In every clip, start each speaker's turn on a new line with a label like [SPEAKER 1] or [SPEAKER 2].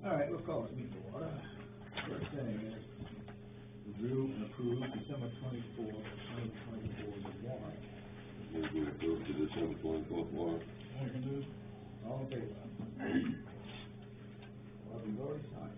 [SPEAKER 1] All right, we'll call this meeting to order. First thing is review and approve December 24th, 2024 warrant.
[SPEAKER 2] Move we approve the December 24th warrant.
[SPEAKER 3] Seconded.
[SPEAKER 1] All in favor? Well, we've already signed.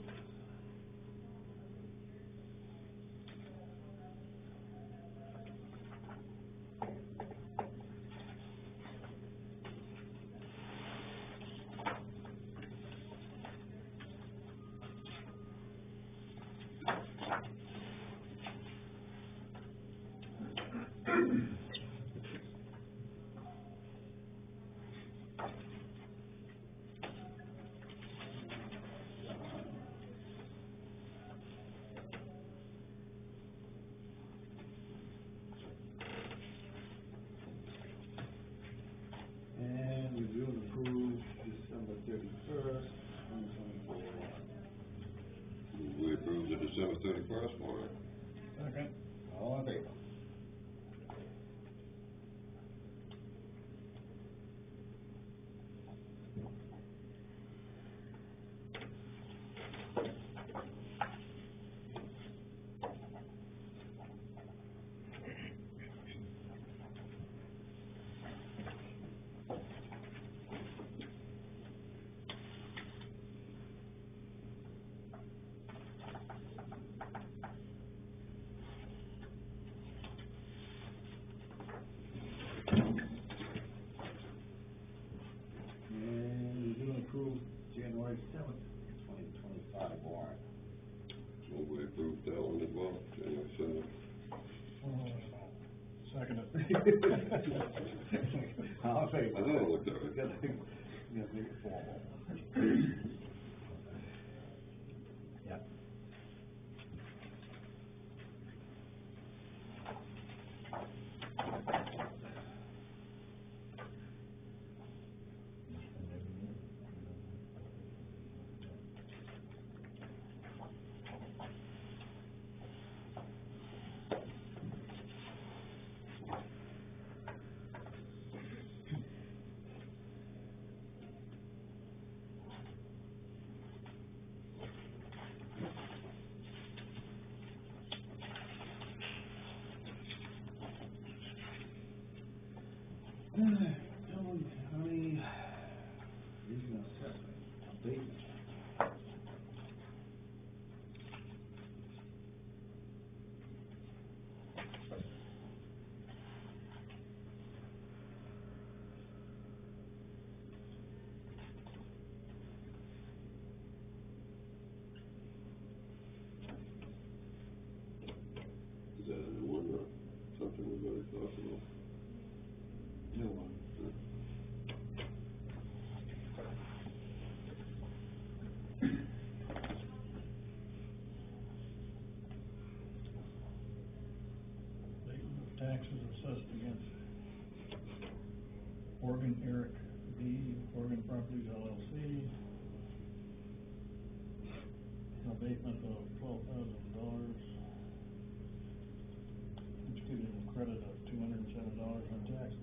[SPEAKER 1] And review and approve December 31st, 2024 warrant.
[SPEAKER 2] Move we approve the December 31st warrant.
[SPEAKER 3] Second.
[SPEAKER 1] All in favor? And review and approve January 7th, 2025 warrant.
[SPEAKER 2] Move we approve that one as well, January 7th.
[SPEAKER 3] Seconded.
[SPEAKER 1] All in favor?
[SPEAKER 2] I know it looked all right.
[SPEAKER 1] Gotta make it formal. Yep. Dillon County Regional Assessment Abatement.
[SPEAKER 2] Is that a new one or something we've already talked about?
[SPEAKER 1] New one.
[SPEAKER 3] Statement of taxes assessed against Oregon Eric B., Oregon Properties LLC. An abatement of $12,000, which gives him a credit of $207 on taxes.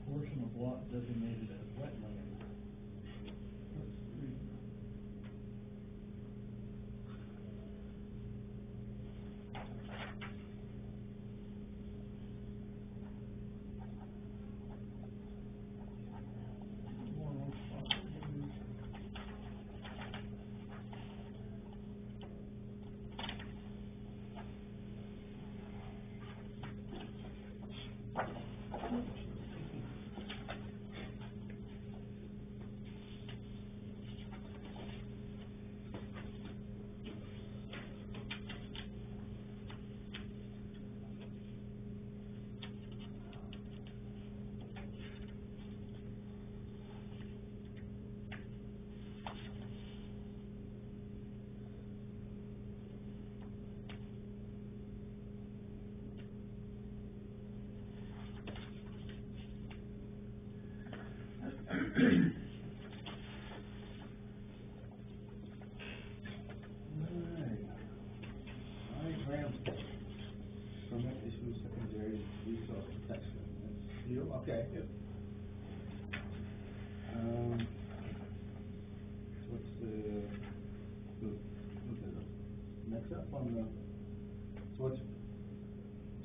[SPEAKER 3] Portion of lot designated as wetland. What's the reason? More on spot.
[SPEAKER 1] permit issue secondary resource protection. That's you, okay.
[SPEAKER 4] Yep.
[SPEAKER 1] What's next up on the, so what's,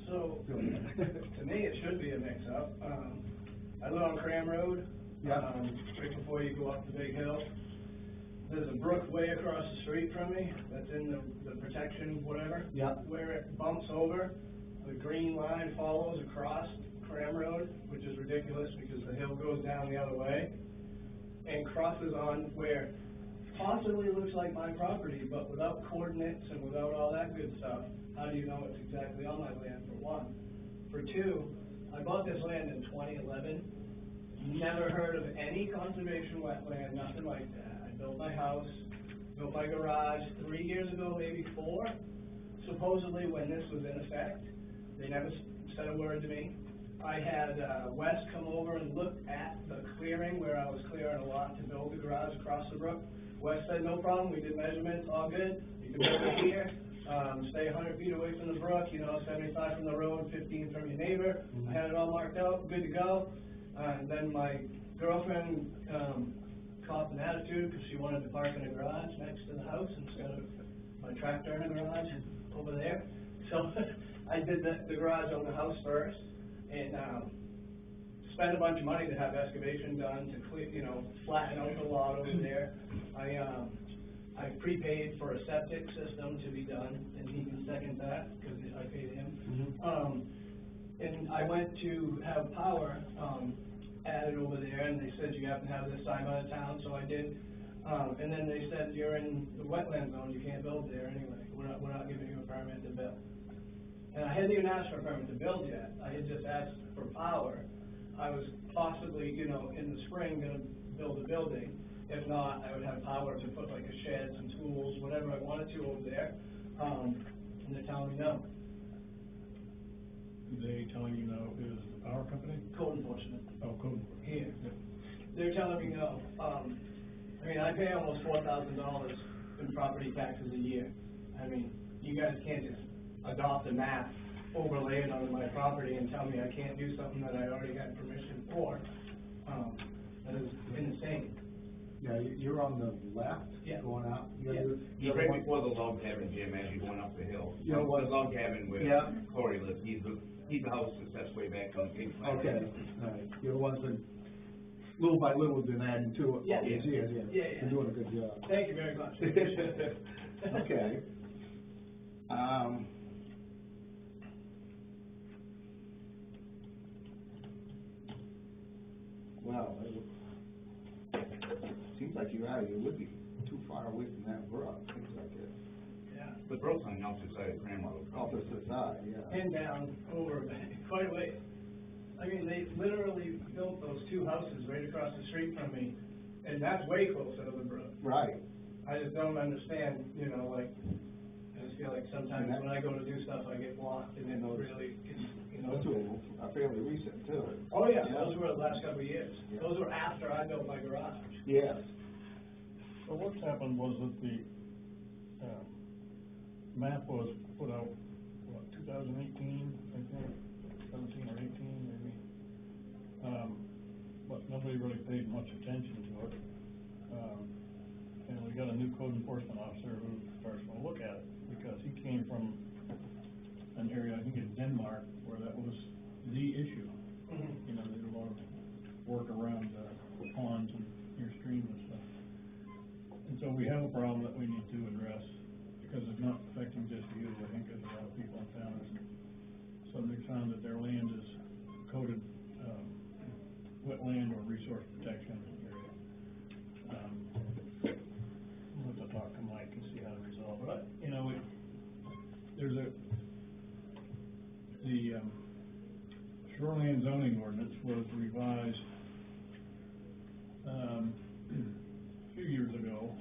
[SPEAKER 4] So, to me, it should be a mix-up. I live on Cram Road.
[SPEAKER 1] Yeah.
[SPEAKER 4] Right before you go up the big hill. There's a brook way across the street from me, that's in the protection, whatever.
[SPEAKER 1] Yeah.
[SPEAKER 4] Where it bumps over, the green line follows across Cram Road, which is ridiculous because the hill goes down the other way, and crosses on where possibly looks like my property, but without coordinates and without all that good stuff, how do you know it's exactly on my land, for one? For two, I bought this land in 2011, never heard of any conservation wetland, nothing like that. I built my house, built my garage 3 years ago, maybe 4. Supposedly, when this was in effect, they never said a word to me. I had Wes come over and look at the clearing where I was clearing a lot to build the garage across the brook. Wes said, no problem, we did measurements, all good, you can build it here, stay 100 feet away from the brook, 75 from the road, 15 from your neighbor. I had it all marked out, good to go. And then my girlfriend copped an attitude because she wanted to park in a garage next to the house instead of my tractor in a garage over there. So I did the garage on the house first, and spent a bunch of money to have excavation done to clear, flatten out the lot over there. I prepaid for a septic system to be done, and he can second that because I paid him. And I went to have power added over there, and they said you have to have this signed by the town, so I did. And then they said you're in the wetland zone, you can't build there anyway. We're not giving you a permit to build. And I hadn't even asked for a permit to build yet. I had just asked for power. I was possibly, in the spring, gonna build a building. If not, I would have power to put like a shed, some tools, whatever I wanted to over there. And they're telling me no.
[SPEAKER 3] They telling you no is the power company?
[SPEAKER 4] Code enforcement.
[SPEAKER 3] Oh, code enforcement.
[SPEAKER 4] Here. They're telling me no. I pay almost $4,000 in property taxes a year. You guys can't just adopt a map, overlay it onto my property and tell me I can't do something that I already got permission for. That is insane.
[SPEAKER 1] yeah, you're on the left,
[SPEAKER 4] Yeah.
[SPEAKER 1] going out.
[SPEAKER 4] Yeah.
[SPEAKER 5] He's right before the log cabin, Jim, as you're going up the hill.
[SPEAKER 1] Yeah,
[SPEAKER 5] The
[SPEAKER 1] what-
[SPEAKER 5] log cabin where
[SPEAKER 1] Yeah.
[SPEAKER 5] Corey lives, he's the house that's way back on King Flat.
[SPEAKER 1] Okay, all right, you're the ones that, little by little, been adding to it all
[SPEAKER 4] Yeah.
[SPEAKER 1] these years,
[SPEAKER 4] Yeah,
[SPEAKER 1] yeah.
[SPEAKER 4] yeah.
[SPEAKER 1] You're doing a good job.
[SPEAKER 4] Thank you very much. I appreciate it.
[SPEAKER 1] Okay. Well, seems like you would be too far away from that brook, things like that.
[SPEAKER 4] Yeah.
[SPEAKER 5] The brook's on the opposite side of Cram Road.
[SPEAKER 1] Opposite side, yeah.
[SPEAKER 4] And down over quite a ways. They literally built those 2 houses right across the street from me, and that's way closer to the brook.
[SPEAKER 1] Right.
[SPEAKER 4] I just don't understand, I just feel like sometimes when I go to do stuff, I get blocked, and it really,
[SPEAKER 1] Those two are fairly recent, too.
[SPEAKER 4] Oh, yeah, those were the last couple of years.
[SPEAKER 1] Yeah.
[SPEAKER 4] Those were after I built my garage.
[SPEAKER 1] Yes.
[SPEAKER 3] So what's happened was that the, map was put out, 2018, I think, 17 or 18 maybe. But nobody really paid much attention to it. And we got a new code enforcement officer who starts to look at it, because he came from an area, I think in Denmark, where that was the issue. They did a lot of work around ponds and near streams and stuff. And so we have a problem that we need to address, because it's not affecting just you. I think there's a lot of people in town. So they found that their land is coded wetland or resource protection area. I'll have to talk to Mike and see how to resolve it. There's the shoreline zoning ordinance was revised a few years ago,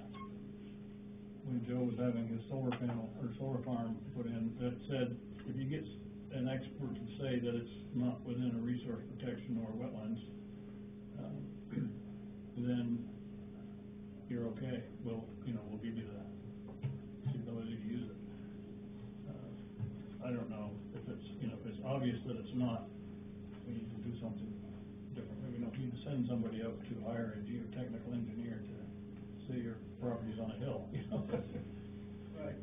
[SPEAKER 3] when Joe was having his solar panel or solar farm put in, that said if you get an expert to say that it's not within a resource protection or wetlands, then you're okay. We'll give you the ability to use it. I don't know if it's, obvious that it's not, we need to do something different. Maybe we don't need to send somebody out to hire a geotechnical engineer to say your property's on a hill, you know?
[SPEAKER 4] Right.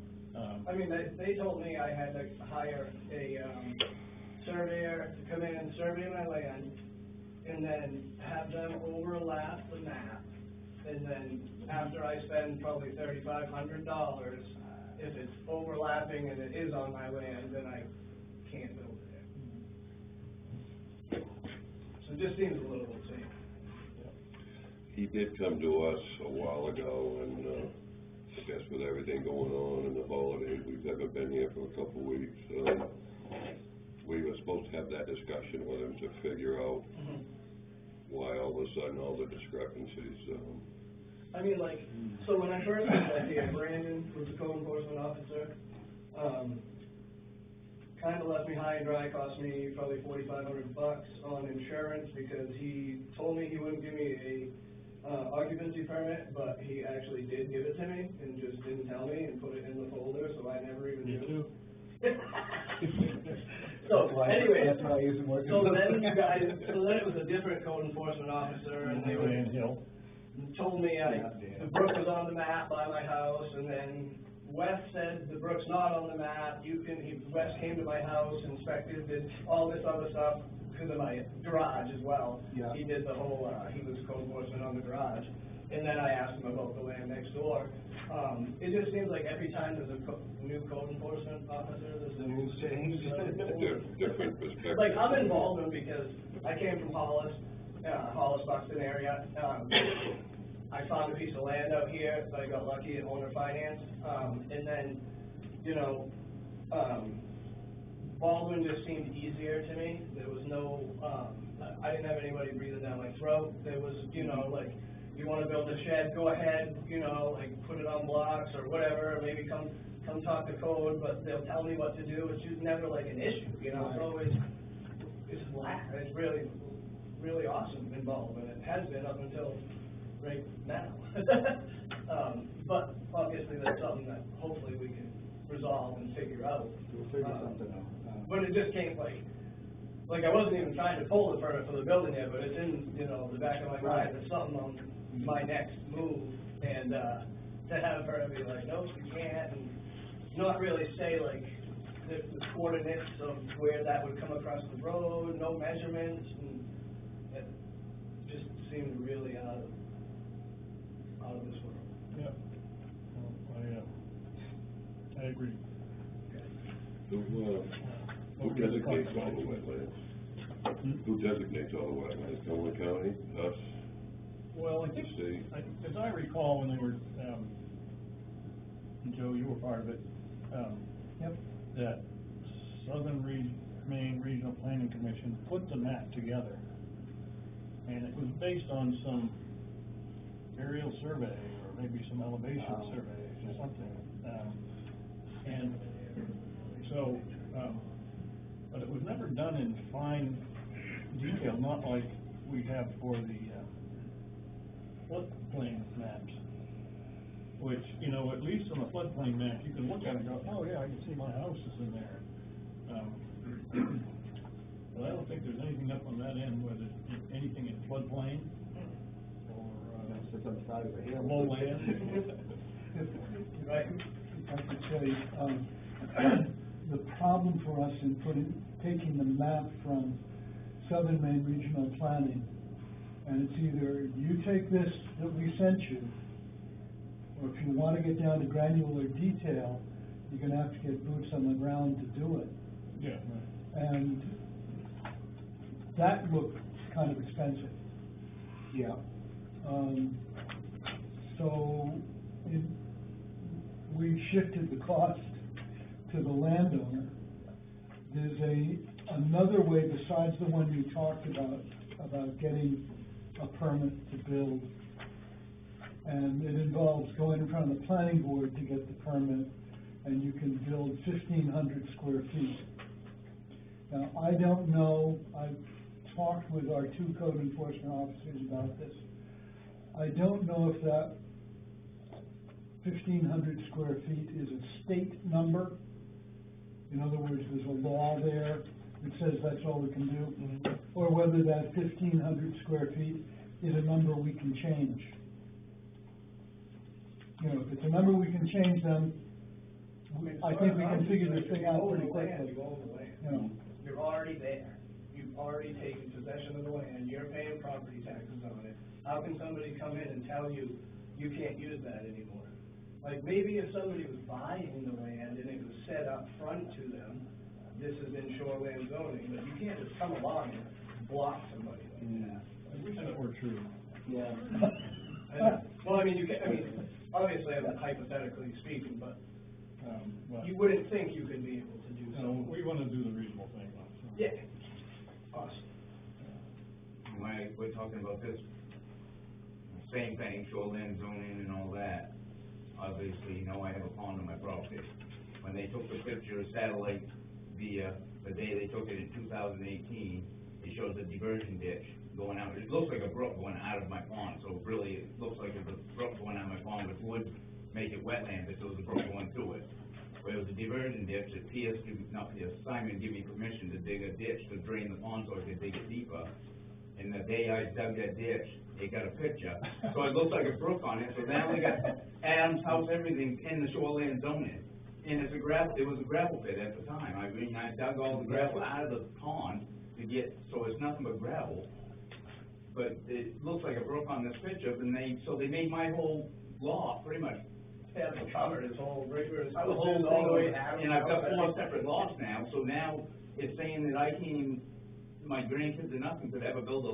[SPEAKER 4] I mean, they told me I had to hire a, surveyor to come in and survey my land, and then have them overlap the map. And then after I spend probably $3,500, if it's overlapping and it is on my land, then I can't build there. So it just seems a little insane.
[SPEAKER 2] He did come to us a while ago, and, I guess with everything going on and the holidays, we've never been here for a couple of weeks. We were supposed to have that discussion with him to figure out why all of a sudden all the discrepancies,
[SPEAKER 4] I mean, like, so when I first got here, Brandon was the code enforcement officer, kind of left me high and dry, cost me probably $4,500 on insurance, because he told me he wouldn't give me a occupancy permit, but he actually did give it to me, and just didn't tell me, and put it in the folder, so I never even knew.
[SPEAKER 3] Me too.
[SPEAKER 4] So, anyway,
[SPEAKER 1] That's why he isn't working.
[SPEAKER 4] so then it was a different code enforcement officer, and they were,
[SPEAKER 3] Van Hill.
[SPEAKER 4] told me the brook was on the map by my house, and then Wes said the brook's not on the map. Wes came to my house, inspected, did all this other stuff because of my garage as well.
[SPEAKER 1] Yeah.
[SPEAKER 4] He did the whole, he was code enforcement on the garage. And then I asked him about the land next door. It just seems like every time there's a new code enforcement officer, there's a new change.
[SPEAKER 2] different perspectives.
[SPEAKER 4] Like, I'm involved in, because I came from Hollis, Buxton area. I found a piece of land out here, but I got lucky at owner finance. And then, you know, Baldwin just seemed easier to me. There was no, I didn't have anybody breathing down my throat. There was, you know, like, you wanna build a shed, go ahead, you know, like, put it on blocks or whatever, or maybe come talk to code, but they'll tell me what to do. It's just never like an issue, you know, it's always, it's really, really awesome involvement. It has been up until right now. But obviously that's something that hopefully we can resolve and figure out.
[SPEAKER 1] We'll figure something out.
[SPEAKER 4] But it just came like I wasn't even trying to pull the permit for the building yet, but it's in, you know, the back of my mind, there's something on my next move, and, to have her be like, nope, you can't, and not really say like the coordinates of where that would come across the road, no measurements, and it just seemed really out of this world.
[SPEAKER 3] Yeah. Well, I agree.
[SPEAKER 2] Who designates all the wetlands? Who designates all the wetlands? Cumberland County, us?
[SPEAKER 3] Well, I think,
[SPEAKER 2] See.
[SPEAKER 3] as I recall, when they were, Joe, you were part of it, that Southern Maine Regional Planning Commission put the map together, and it was based on some aerial survey, or maybe some elevation surveys or something, and so, but it was never done in fine detail, not like we have for the floodplain maps, which, you know, at least on a floodplain map, you can look at it and go, oh yeah, I can see my house is in there. But I don't think there's anything up on that end, whether it's anything in floodplain or,
[SPEAKER 1] It's on the side of the hill.
[SPEAKER 3] lowland.
[SPEAKER 4] Right?
[SPEAKER 6] I could say, the problem for us in taking the map from Southern Maine Regional Planning, and it's either you take this that we sent you, or if you want to get down to granular detail, you're going to have to get boots on the ground to do it.
[SPEAKER 3] Yeah, right.
[SPEAKER 6] And that looked kind of expensive.
[SPEAKER 1] Yeah.
[SPEAKER 6] So we shifted the cost to the landowner. There's another way besides the one you talked about getting a permit to build. And it involves going in front of the planning board to get the permit, and you can build 1,500 square feet. Now, I don't know, I've talked with our two code enforcement officers about this. I don't know if that 1,500 square feet is a state number. In other words, there's a law there that says that's all we can do, or whether that 1,500 square feet is a number we can change. You know, if it's a number we can change, then I think we can figure this thing out pretty quickly.
[SPEAKER 4] You own the land.
[SPEAKER 6] You know,
[SPEAKER 4] You're already there. You've already taken possession of the land. You're paying property taxes on it. How can somebody come in and tell you, you can't use that anymore? Like, maybe if somebody was buying the land and it was set up front to them, this is in shoreline zoning, but you can't just come along and block somebody like that.
[SPEAKER 3] I wish that were true.
[SPEAKER 1] Yeah.
[SPEAKER 4] Well, I mean, you can, I mean, obviously, I'm hypothetically speaking, but
[SPEAKER 3] But,
[SPEAKER 4] you wouldn't think you could be able to do
[SPEAKER 3] you know,
[SPEAKER 4] something.
[SPEAKER 3] we wanna do the reasonable thing, though, so.
[SPEAKER 4] Yeah. Awesome.
[SPEAKER 5] When we're talking about this, same thing, shoreline zoning and all that, obviously, you know, I have a pond on my property. When they took the picture of satellite via, the day they took it in 2018, it shows a diversion ditch going out, it looks like a brook going out of my pond, so really, it looks like it's a brook going out of my pond, which would make it wetland if there was a brook going through it. But it was a diversion ditch that Simon gave me permission to dig a ditch to drain the pond so I could dig it deeper. And the day I dug that ditch, it got a picture, so it looks like a brook on it, so now we got Adam's house, everything in the shoreline zoning. And it's a gravel, it was a gravel pit at the time, I mean, I dug all the gravel out of the pond to get, so it's nothing but gravel. But it looks like a brook on this picture, and so they made my whole lot pretty much
[SPEAKER 4] Yeah, it's covered, his whole, right where his
[SPEAKER 5] the
[SPEAKER 4] house
[SPEAKER 5] whole
[SPEAKER 4] is, all the way
[SPEAKER 5] thing,
[SPEAKER 4] out.
[SPEAKER 5] and I've got 4 separate lots now, so now it's saying that I can't even, my grandkids or nothing could ever build a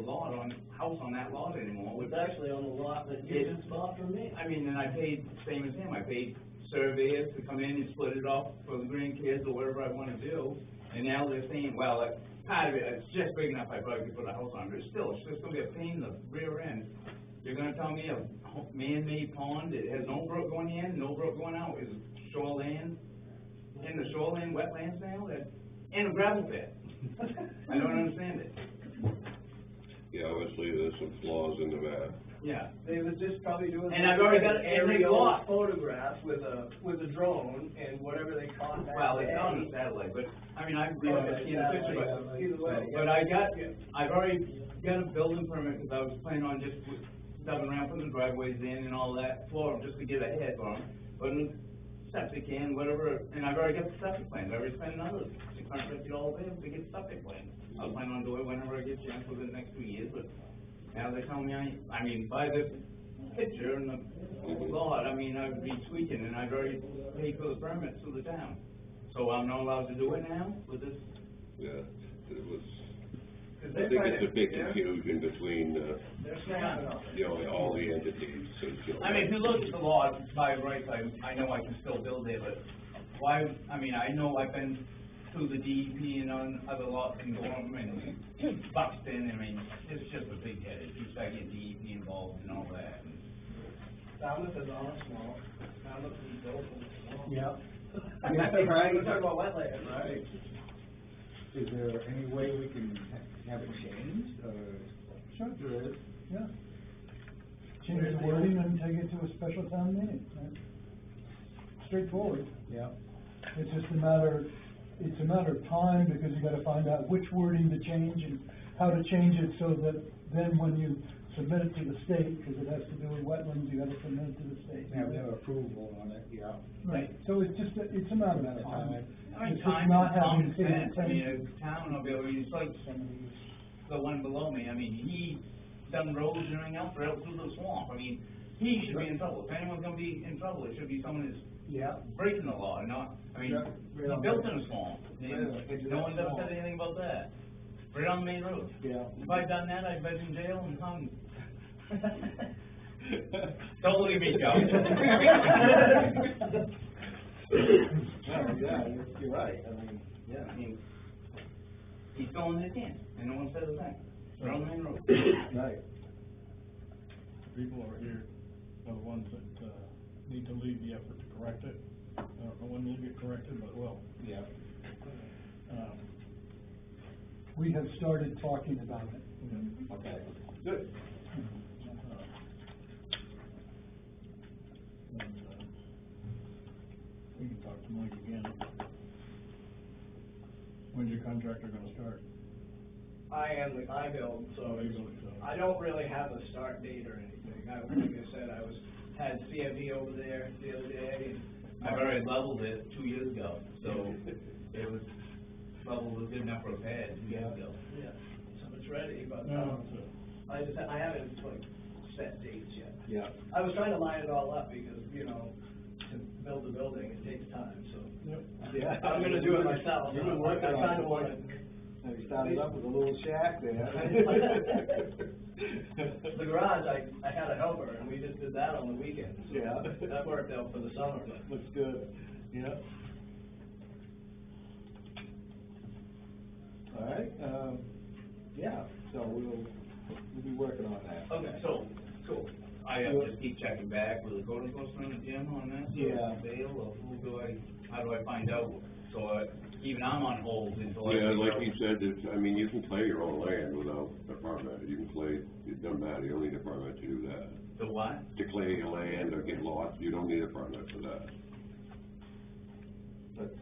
[SPEAKER 5] house on that lot anymore.
[SPEAKER 4] It's actually on the lot that you just bought from me.
[SPEAKER 5] I mean, and I paid, same as him, I paid surveyors to come in and split it off for the grandkids or whatever I wanna do, and now they're saying, well, part of it, it's just big enough I probably could put a house on, but still, it's just gonna be a pain in the rear end. You're gonna tell me a man-made pond, it has no brook going in, no brook going out, is shoreline, in the shoreline wetlands now, and a gravel pit. I don't understand it.
[SPEAKER 2] Yeah, obviously, there's some flaws in the map.
[SPEAKER 5] Yeah.
[SPEAKER 4] They was just probably doing.
[SPEAKER 5] And I've already got every
[SPEAKER 4] aerial
[SPEAKER 5] lot.
[SPEAKER 4] photograph with a drone and whatever they caught that
[SPEAKER 5] Well, it's
[SPEAKER 4] day.
[SPEAKER 5] not on a satellite, but, I mean, I've
[SPEAKER 4] Yeah,
[SPEAKER 5] seen a picture,
[SPEAKER 4] satellite, either way.
[SPEAKER 5] but I've already got a building permit, because I was planning on just dubbing around, putting the driveways in and all that for them, just to get ahead for them. Putting septic in, whatever, and I've already got the septic plan, I've already spent another $650 there to get the septic plan. I was planning on doing it whenever I get a chance within the next 2 years, but now they're telling me I mean, by the picture and the lot, I mean, I'd be tweaking, and I've already paid for the permits to the town. So I'm not allowed to do it now with this?
[SPEAKER 2] Yeah, it was,
[SPEAKER 4] 'Cause
[SPEAKER 2] I
[SPEAKER 4] they're
[SPEAKER 2] think
[SPEAKER 4] trying
[SPEAKER 2] it's a
[SPEAKER 4] to-
[SPEAKER 2] big
[SPEAKER 4] they're-
[SPEAKER 2] confusion between,
[SPEAKER 4] They're snapping up.
[SPEAKER 2] you know, all the entities. and, you know,
[SPEAKER 5] I mean, if you look at the law, by rights, I know I can still build there, but why, I mean, I know I've been through the DEP and on other lots in Gorham and Buxton, I mean, it's just a big headache, you start getting DEP involved and all that.
[SPEAKER 4] Falmouth is all small. Falmouth is built and small.
[SPEAKER 1] Yeah.
[SPEAKER 4] Right, we're talking about wetlands.
[SPEAKER 1] Right. Is there any way we can have it changed, or?
[SPEAKER 6] Sure, there is, yeah. Change the wording and take it to a special town meeting, right? Straightforward.
[SPEAKER 1] Yeah.
[SPEAKER 6] It's just a matter of time, because you gotta find out which wording to change and how to change it, so that then when you submit it to the state, because it has to do with wetlands, you gotta submit it to the state.
[SPEAKER 1] Yeah, we have approval on it, yeah.
[SPEAKER 6] Right, so it's just, it's a matter of time.
[SPEAKER 5] I mean,
[SPEAKER 6] It's just
[SPEAKER 5] time
[SPEAKER 6] not
[SPEAKER 5] is
[SPEAKER 6] having
[SPEAKER 5] common
[SPEAKER 6] to
[SPEAKER 5] sense, I mean,
[SPEAKER 6] attend-
[SPEAKER 5] a town will be able, it's like the one below me, I mean, he done roads and everything else right through the swamp, I mean, he should be in trouble, if anyone's gonna be in trouble, it should be someone that's
[SPEAKER 1] Yeah.
[SPEAKER 5] breaking the law, not, I mean,
[SPEAKER 1] Yeah,
[SPEAKER 5] he
[SPEAKER 1] right on
[SPEAKER 5] built
[SPEAKER 1] the-
[SPEAKER 5] in a swamp,
[SPEAKER 1] Right
[SPEAKER 5] and
[SPEAKER 1] on
[SPEAKER 5] no one's ever
[SPEAKER 1] swamp.
[SPEAKER 5] said anything about that. Right on the main road.
[SPEAKER 1] Yeah.
[SPEAKER 5] If I'd done that, I'd been in jail and hung. Don't look at me, Joe.
[SPEAKER 1] Yeah, you're right, I mean,
[SPEAKER 5] Yeah, I mean, he's going his hand, and no one said a thing, right on the main road.
[SPEAKER 1] right.
[SPEAKER 3] People over here are the ones that, need to lead the effort to correct it. I don't know when it'll get corrected, but it will.
[SPEAKER 1] Yeah.
[SPEAKER 6] We have started talking about it.
[SPEAKER 1] Okay, good.
[SPEAKER 3] We can talk to Mike again. When's your contractor gonna start?
[SPEAKER 4] I build, so
[SPEAKER 3] You build, so.
[SPEAKER 4] I don't really have a start date or anything. Like I said, had CMP over there the other day, and
[SPEAKER 5] I've already leveled it 2 years ago, so it was leveled was good enough for a pad 2 years ago.
[SPEAKER 4] yeah, so it's ready, but,
[SPEAKER 3] No, it's
[SPEAKER 4] I haven't, like, set dates yet.
[SPEAKER 1] Yeah.
[SPEAKER 4] I was trying to line it all up because, you know, to build a building, it takes time, so.
[SPEAKER 3] Yep.
[SPEAKER 1] Yeah.
[SPEAKER 4] I'm gonna do it myself.
[SPEAKER 1] You've been working on it.
[SPEAKER 4] I kinda wanna.
[SPEAKER 1] Have you started up with a little shack there?
[SPEAKER 4] The garage, I had a helper, and we just did that on the weekend. So
[SPEAKER 1] Yeah.
[SPEAKER 4] that worked out for the summer, but.
[SPEAKER 1] Looks good, yeah. All right, yeah, so we'll be working on that.
[SPEAKER 4] Okay.
[SPEAKER 5] So, cool. I have to keep checking back with the code enforcement, Jim, on that?
[SPEAKER 1] Yeah.
[SPEAKER 5] Dale, or how do I find out? So, even I'm on hold until I.
[SPEAKER 2] Yeah, like he said, I mean, you can clear your own land without a permit, you can clear, it doesn't matter, you don't need a permit to do that.
[SPEAKER 5] The what?
[SPEAKER 2] To clear your land or get lost, you don't need a permit for that.
[SPEAKER 1] But,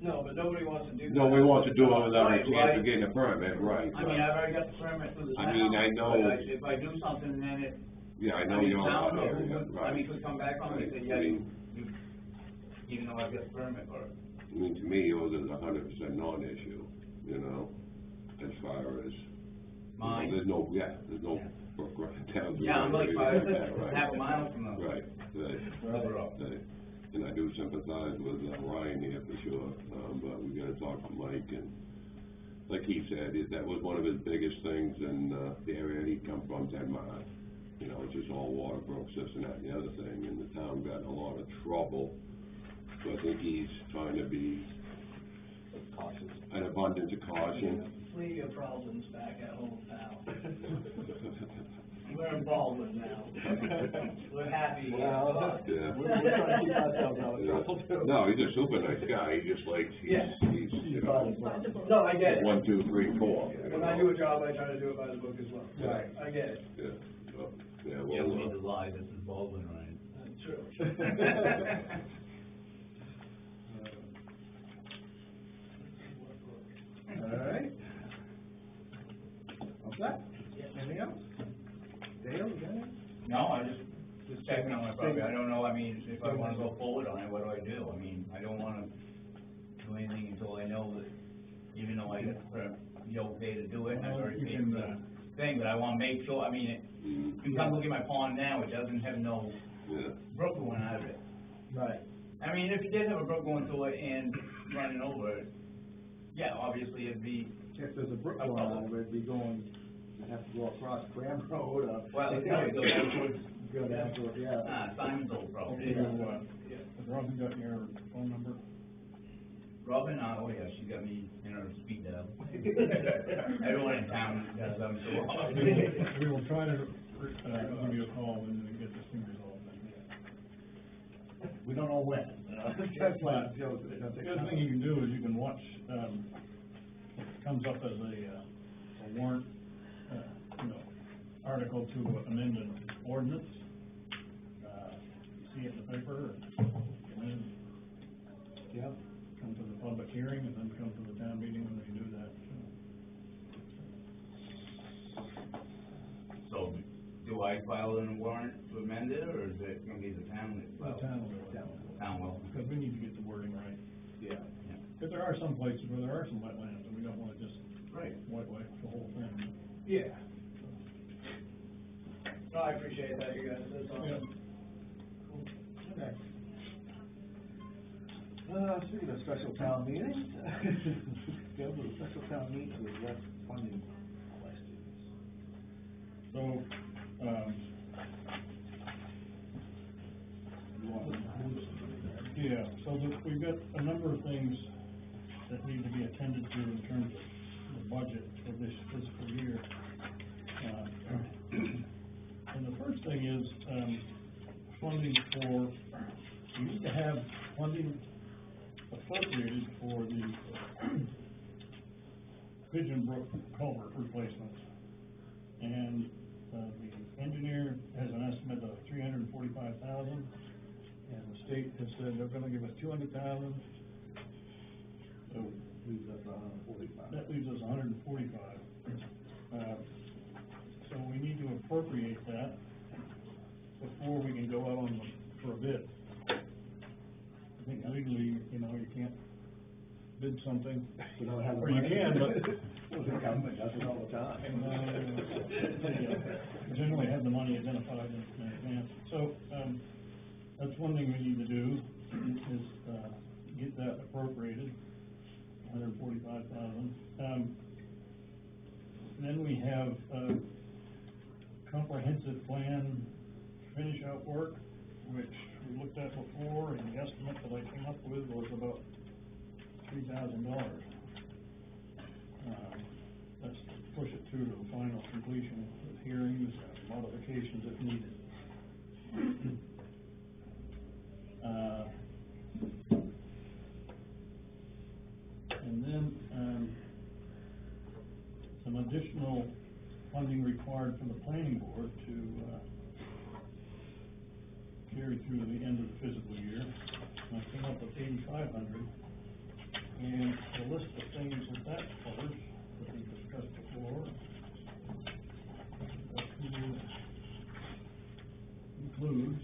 [SPEAKER 4] No, but nobody wants to do that.
[SPEAKER 2] No, we want to do it without a
[SPEAKER 5] Right,
[SPEAKER 2] chance
[SPEAKER 5] right.
[SPEAKER 2] of getting a permit, right,
[SPEAKER 5] I mean,
[SPEAKER 2] right.
[SPEAKER 5] I've already got the permit through the town.
[SPEAKER 2] I mean, I know-
[SPEAKER 5] but If I do something, then it.
[SPEAKER 2] Yeah, I know
[SPEAKER 5] mean,
[SPEAKER 2] you're
[SPEAKER 5] town
[SPEAKER 2] on
[SPEAKER 5] or
[SPEAKER 2] area,
[SPEAKER 5] who-
[SPEAKER 2] right.
[SPEAKER 5] I mean, could come back on me and say,
[SPEAKER 2] Right.
[SPEAKER 5] yeah,
[SPEAKER 2] I mean-
[SPEAKER 5] you, even though I've got the permit for it.
[SPEAKER 2] I mean, to me, yours is 100% non-issue, you know, as far as.
[SPEAKER 5] Mine?
[SPEAKER 2] There's no brook running down. through
[SPEAKER 5] Yeah, I'm like
[SPEAKER 2] there,
[SPEAKER 5] five,
[SPEAKER 2] right.
[SPEAKER 5] half a mile from the.
[SPEAKER 2] Right, right.
[SPEAKER 5] River up.
[SPEAKER 2] Right. And I do sympathize with Ryan here for sure, but we gotta talk to Mike, and like he said, that was one of his biggest things in, the area he come from, Denmark. You know, it's just all water brooks, this and that and the other thing, and the town got in a lot of trouble. So I think he's trying to be
[SPEAKER 1] cautious.
[SPEAKER 2] an abundance of caution.
[SPEAKER 4] Leave your problems back at home, pal. We're in Baldwin now. We're happy.
[SPEAKER 1] Well,
[SPEAKER 2] Yeah.
[SPEAKER 1] we're trying to keep ourselves out of trouble too.
[SPEAKER 2] No, he's a super nice guy, he just likes,
[SPEAKER 4] Yeah.
[SPEAKER 2] he's, you know,
[SPEAKER 4] No, I get it.
[SPEAKER 2] 1, 2, 3, 4. you
[SPEAKER 4] When I
[SPEAKER 2] know?
[SPEAKER 4] do a job, I try to do it by the book as well.
[SPEAKER 2] Right.
[SPEAKER 4] I get it.
[SPEAKER 2] Yeah, so, yeah,
[SPEAKER 5] Yeah, we need
[SPEAKER 2] well,
[SPEAKER 5] to lie, this is Baldwin, Ryan.
[SPEAKER 4] True.
[SPEAKER 1] All right. What's that? Anything else? Dale, you got anything?
[SPEAKER 5] No, I just checking on my property, I don't know, I mean, if I wanna go forward on it, what do I do? I mean, I don't wanna do anything until I know that, even though I get the okay to do it, and I've
[SPEAKER 3] Well,
[SPEAKER 5] already
[SPEAKER 3] you
[SPEAKER 5] paid
[SPEAKER 3] can,
[SPEAKER 5] for the thing, but I wanna make sure, I mean, you come look at my pond now, it doesn't have no
[SPEAKER 2] yeah,
[SPEAKER 5] brook going out of it.
[SPEAKER 1] Right.
[SPEAKER 5] I mean, if you did have a brook going through it and running over it, yeah, obviously it'd be,
[SPEAKER 1] If there's a brook going on, it'd be going, you'd have to go across Cram Road,
[SPEAKER 5] well, it probably goes down towards,
[SPEAKER 1] go down to, yeah.
[SPEAKER 5] Simon's old property.
[SPEAKER 3] So, has Robin got your phone number?
[SPEAKER 5] Robin, oh yeah, she got me in her speed dial. Everyone in town does, I'm sure.
[SPEAKER 3] We will try to, give you a call and then get this thing resolved.
[SPEAKER 1] We don't know when. That's why it goes,
[SPEAKER 3] The other thing you can do is you can watch, it comes up as a warrant, article to amend an ordinance. See it in the paper, and then
[SPEAKER 1] Yeah.
[SPEAKER 3] come to the public hearing, and then come to the town meeting when they do that.
[SPEAKER 5] So, do I file a warrant to amend it, or is it gonna be the town that
[SPEAKER 3] The
[SPEAKER 5] files?
[SPEAKER 3] town will do it.
[SPEAKER 5] Town will.
[SPEAKER 3] Because we need to get the wording right.
[SPEAKER 1] Yeah.
[SPEAKER 3] Because there are some places where there are some wetlands, and we don't wanna just
[SPEAKER 5] Right.
[SPEAKER 3] wipe the whole thing.
[SPEAKER 4] Yeah. No, I appreciate that, you guys, that's awesome.
[SPEAKER 1] Okay. Speaking of special town meetings, go to a special town meeting to address funding questions.
[SPEAKER 3] So, yeah, so we've got a number of things that need to be attended to in terms of the budget for this fiscal year. And the first thing is, funding for, we need to have funding appropriated for the Pigeon Brook culvert replacement. And, the engineer has an estimate of $345,000, and the state has said they're gonna give us $200,000. So,
[SPEAKER 1] Leaves us $145.
[SPEAKER 3] That leaves us $145. So we need to appropriate that before we can go out for a bid. I think legally, you can't bid something,
[SPEAKER 1] We don't have the
[SPEAKER 3] or you
[SPEAKER 1] money.
[SPEAKER 3] can, but
[SPEAKER 1] Well, the government does it all the time.
[SPEAKER 3] they generally have the money identified in advance. So, that's one thing we need to do, is, get that appropriated, $145,000. Then we have, comprehensive plan finish out work, which we looked at before, and the estimate that I came up with was about $3,000. That's to push it through to the final completion with hearings, modifications if needed. And then, some additional funding required from the planning board to, carry through to the end of the fiscal year. And I came up with $8,500, and the list of things that covers, that we discussed before, includes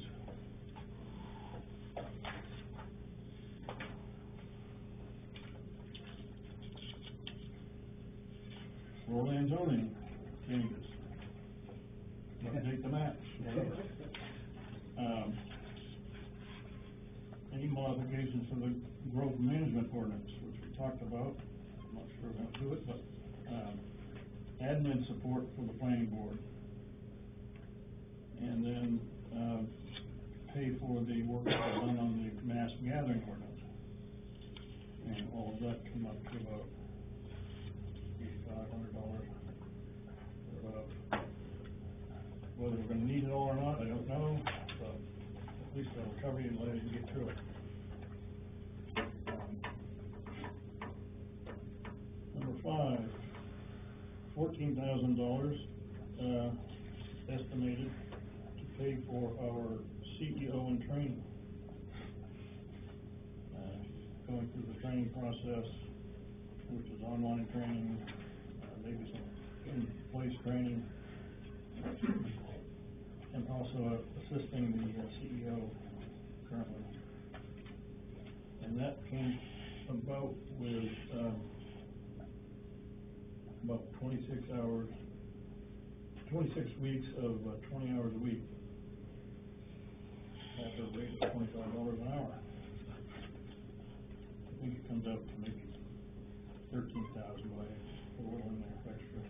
[SPEAKER 3] shoreline zoning changes, update the maps, whatever. Any modifications to the growth management ordinance, which we talked about, I'm not sure how to do it, but, admin support for the planning board. And then, pay for the work that was done on the mass gathering ordinance. And all of that came up to about $8,500. Whether we're gonna need it all or not, I don't know, but at least that'll cover you and let you get through it. Number 5, $14,000, estimated to pay for our CEO in training. Going through the training process, which is online training, maybe some in-place training, and also assisting the CEO currently. And that came about with, about 26 weeks of 20 hours a week at the rate of $25 an hour. I think it comes out to maybe 13,000 by a little in there extra.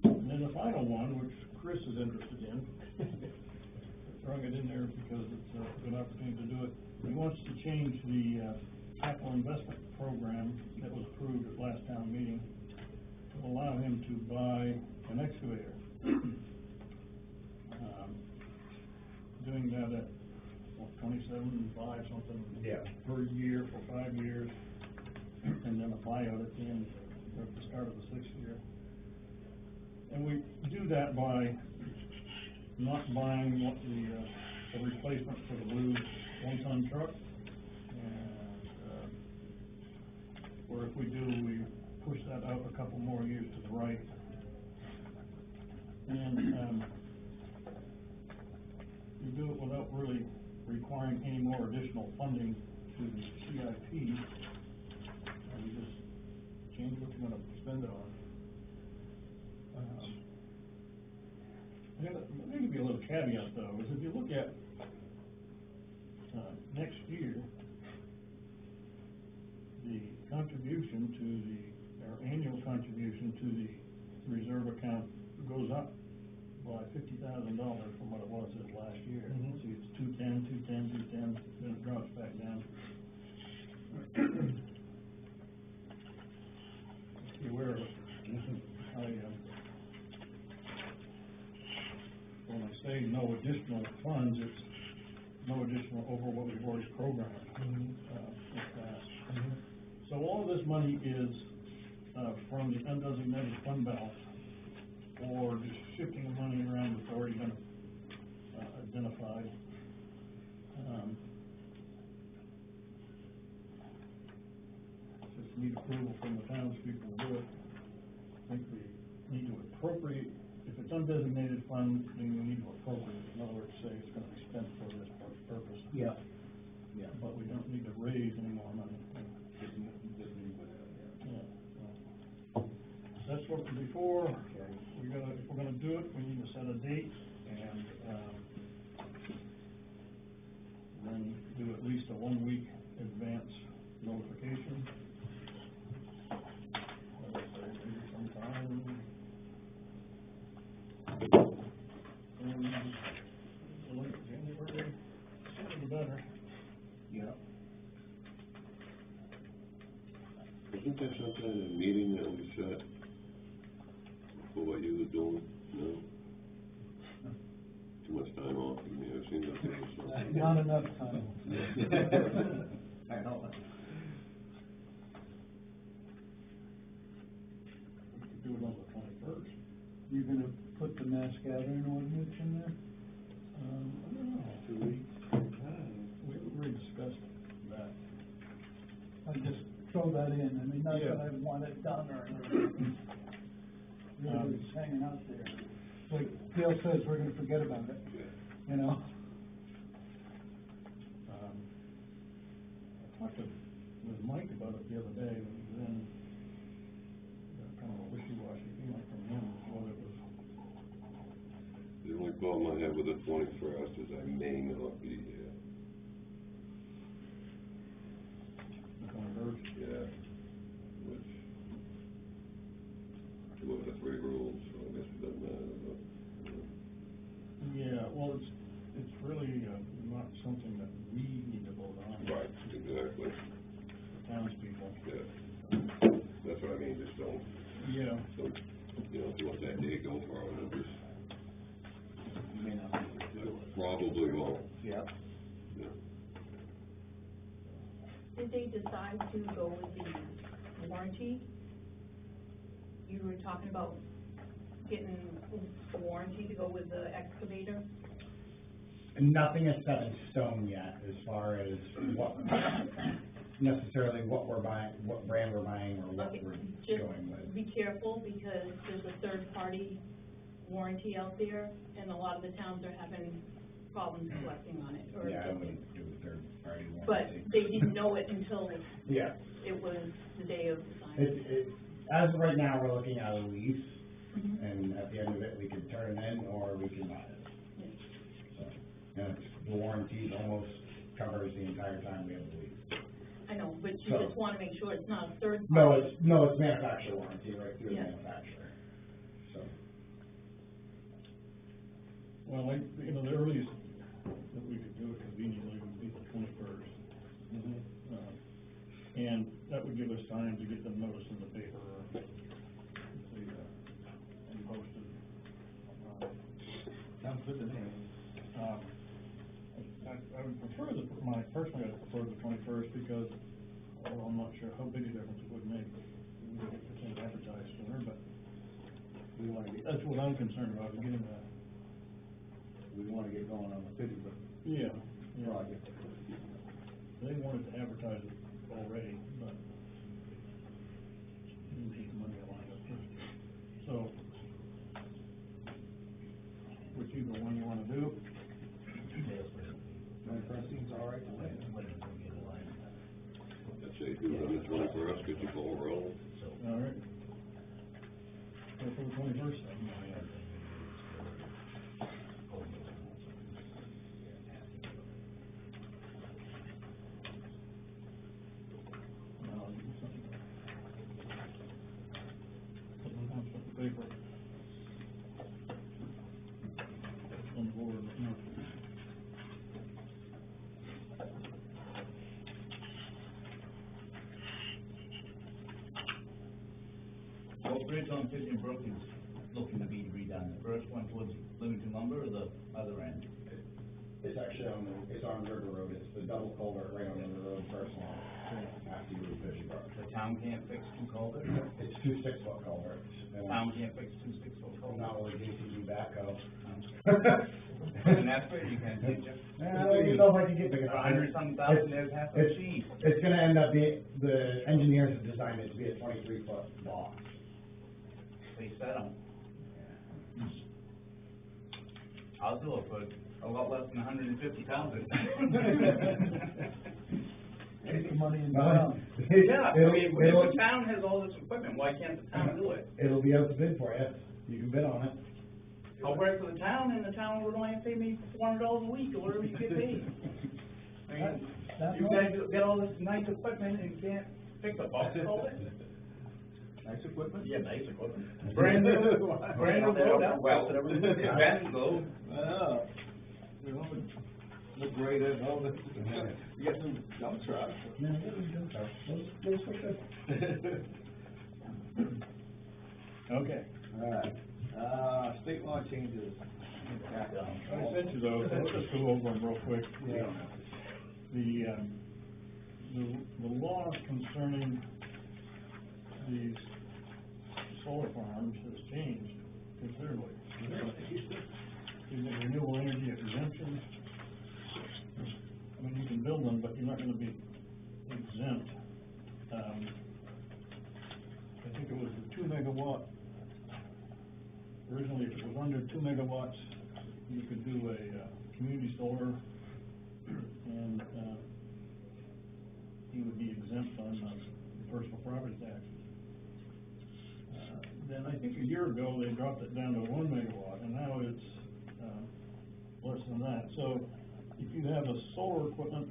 [SPEAKER 3] And then the final one, which Chris is interested in, throwing it in there because it's a good opportunity to do it. He wants to change the capital investment program that was approved at last town meeting to allow him to buy an excavator. Doing that at, what, 27.5 something?
[SPEAKER 1] Yeah.
[SPEAKER 3] Per year for 5 years, and then a buyout at the end, or at the start of the 6th year. And we do that by not buying what the replacement for the blue 1-ton truck. And, or if we do, we push that out a couple more years to the right. And, you do it without really requiring any more additional funding to the CIP. And you just change what you're gonna spend it on. There may be a little caveat though, is if you look at, next year, the contribution to our annual contribution to the reserve account goes up by $50,000 from what it was this last year.
[SPEAKER 1] Mhm.
[SPEAKER 3] See, it's 210, 210, 210, then it drops back down. Be aware of it. When I say no additional funds, it's no additional over what we've already programmed, in the past. So all of this money is, from the undesignated fund balance, or just shifting the money around that's already been, identified. need approval from the townspeople to do it. I think we need to appropriate, if it's undesignated fund, then we need to appropriate, in other words, say it's gonna be spent for this purpose.
[SPEAKER 1] Yeah. Yeah.
[SPEAKER 3] But we don't need to raise any more money.
[SPEAKER 1] Just leave with it, yeah.
[SPEAKER 3] Yeah, so. That's what, before, if we're gonna do it, we need to set a date and, then do at least a 1 week advance notification. I would say maybe sometime in late January, sooner the better.
[SPEAKER 1] Yeah.
[SPEAKER 2] Wasn't there some kind of meeting that we set for what you were doing? No? Too much time off, I mean, it seems like there was something.
[SPEAKER 6] Not enough time.
[SPEAKER 1] I know.
[SPEAKER 3] We could do it on the 21st.
[SPEAKER 6] You're gonna put the mass gathering ordinance in there?
[SPEAKER 3] I don't know.
[SPEAKER 1] 2 weeks.
[SPEAKER 3] We haven't really discussed that.
[SPEAKER 6] I just throw that in, I mean, not that
[SPEAKER 3] Yeah.
[SPEAKER 6] I want it done or anything. Really, it's hanging out there. Like Gail says, we're gonna forget about it, you know?
[SPEAKER 3] I talked with Mike about it the other day, and then kind of a wishy-washy feeling from him, what it was.
[SPEAKER 2] The only problem I have with the 21st is I may not be here.
[SPEAKER 3] The 21st.
[SPEAKER 2] Yeah. Which, 2 of the 3 rules, so I guess it doesn't matter, but,
[SPEAKER 3] Yeah, well, it's really, not something that we need to vote on.
[SPEAKER 2] Right, exactly,
[SPEAKER 3] The townspeople.
[SPEAKER 2] yeah. That's what I mean, just don't,
[SPEAKER 3] Yeah.
[SPEAKER 2] you know, if you let that day go for it, it'll just,
[SPEAKER 1] You may not be able to do it.
[SPEAKER 2] probably won't,
[SPEAKER 1] Yeah.
[SPEAKER 2] yeah.
[SPEAKER 7] Did they decide to go with the warranty? You were talking about getting a warranty to go with the excavator?
[SPEAKER 8] Nothing is set in stone yet as far as what, necessarily what we're buying, what brand we're buying, or what
[SPEAKER 7] Okay,
[SPEAKER 8] we're
[SPEAKER 7] just
[SPEAKER 8] going with.
[SPEAKER 7] be careful, because there's a third-party warranty out there, and a lot of the towns are having problems collecting on it, or.
[SPEAKER 8] Yeah, I wouldn't do a third-party
[SPEAKER 7] But
[SPEAKER 8] warranty.
[SPEAKER 7] they didn't know it until
[SPEAKER 8] Yeah,
[SPEAKER 7] it was the day of the signing.
[SPEAKER 8] as of right now, we're looking at a lease,
[SPEAKER 7] Mhm.
[SPEAKER 8] and at the end of it, we can turn it in, or we can buy it.
[SPEAKER 7] Yeah.
[SPEAKER 8] So, and the warranty almost covers the entire time we have the lease.
[SPEAKER 7] I know, but you
[SPEAKER 8] So-
[SPEAKER 7] just wanna make sure it's not a third
[SPEAKER 8] No,
[SPEAKER 7] party.
[SPEAKER 8] it's manufacturer warranty, right through the
[SPEAKER 7] Yeah.
[SPEAKER 8] manufacturer, so.
[SPEAKER 3] Well, the earliest that we could do it conveniently would be the 21st. And that would give us time to get the notice in the paper, and posted.
[SPEAKER 1] Sounds good to me.
[SPEAKER 3] I would prefer personally, I prefer the 21st, because, although I'm not sure how big a difference it would make, we would get the thing advertised sooner, but
[SPEAKER 1] We wanna get,
[SPEAKER 3] that's what I'm concerned about, is getting that.
[SPEAKER 1] we wanna get going on the city
[SPEAKER 3] Yeah.
[SPEAKER 1] project.
[SPEAKER 3] They wanted to advertise it already, but we need the money lined up first. So, which either one you wanna do?
[SPEAKER 1] That seems all right to me.
[SPEAKER 2] I'd say do it on the 21st, get the ball rolling.
[SPEAKER 3] All right. Go for the 21st then. Now, I'll give you something. Something else with the paper. On the board, no.
[SPEAKER 5] What bridge on Fifty and Brook is looking to be redone? The first one towards Livingston Lumber or the other end?
[SPEAKER 8] It's actually it's on River Road, it's the double culvert right on River Road first line, after you leave Fisher Brook.
[SPEAKER 5] The town can't fix 2 culverts?
[SPEAKER 8] It's 2 6-foot culverts.
[SPEAKER 5] The town can't fix 2 6-foot culverts?
[SPEAKER 8] Not with JCB backhoe.
[SPEAKER 5] And that's where you can teach it.
[SPEAKER 8] I don't even know if I can get big enough.
[SPEAKER 5] 100-some thousand, there's half a
[SPEAKER 8] It's-
[SPEAKER 5] machine.
[SPEAKER 8] It's gonna end up being, the engineers have designed it to be a 23-foot box.
[SPEAKER 5] They set them. I'll do it for a lot less than 150,000.
[SPEAKER 6] Take the money and
[SPEAKER 8] Well,
[SPEAKER 6] down.
[SPEAKER 5] Yeah, I
[SPEAKER 8] it'll-
[SPEAKER 5] mean, if
[SPEAKER 8] it'll-
[SPEAKER 5] the town has all this equipment, why can't the town do it?
[SPEAKER 8] It'll be out to bid for you, you can bid on it.
[SPEAKER 5] I'll work for the town, and the town would only have to pay me $400 a week, or whatever you get paid. I mean,
[SPEAKER 6] That
[SPEAKER 5] you
[SPEAKER 6] much?
[SPEAKER 5] guys get all this nice equipment and you can't fix a box culvert?
[SPEAKER 1] Nice equipment?
[SPEAKER 5] Yeah, nice equipment. Brand new road out.
[SPEAKER 1] Well, and everything.
[SPEAKER 5] Bend, go.
[SPEAKER 1] You know, look great at all the, you got some dump trucks.
[SPEAKER 8] Yeah, what we do, those were good.
[SPEAKER 3] Okay.
[SPEAKER 1] All right, state law changes.
[SPEAKER 3] I sent you those, I'll just go over them real quick.
[SPEAKER 1] Yeah.
[SPEAKER 3] The law concerning these solar farms has changed considerably. In the renewable energy exemption, I mean, you can build them, but you're not gonna be exempt. I think it was the 2 megawatt. Originally, if it was under 2 megawatts, you could do a community solar, and you would be exempt on personal property tax. Then I think a year ago, they dropped it down to 1 megawatt, and now it's less than that. So if you have a solar equipment,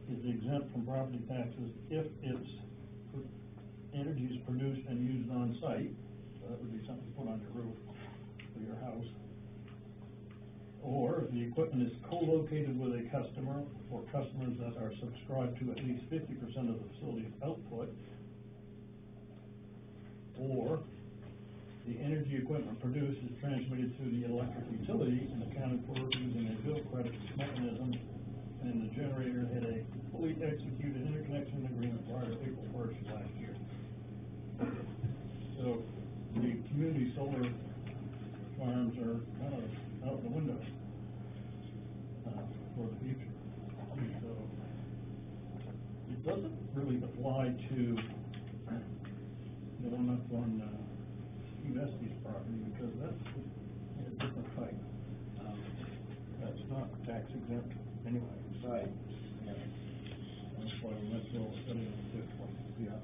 [SPEAKER 3] it's exempt from property taxes if its energy is produced and used on site. So that would be something to put on your roof for your house. Or if the equipment is co-located with a customer or customers that are subscribed to at least 50% of the facility's output. Or the energy equipment produced is transmitted to the electric utility and accounted for using a bill credit mechanism, and the generator had a fully executed interconnection agreement prior to April 1st of last year. So the community solar farms are kind of out the window for the future. So it doesn't really apply to the one up on Steve Estes property, because that's a different type. That's not tax exempt anyway.
[SPEAKER 1] Right.
[SPEAKER 3] That's why we went through all the study on this one. Yeah.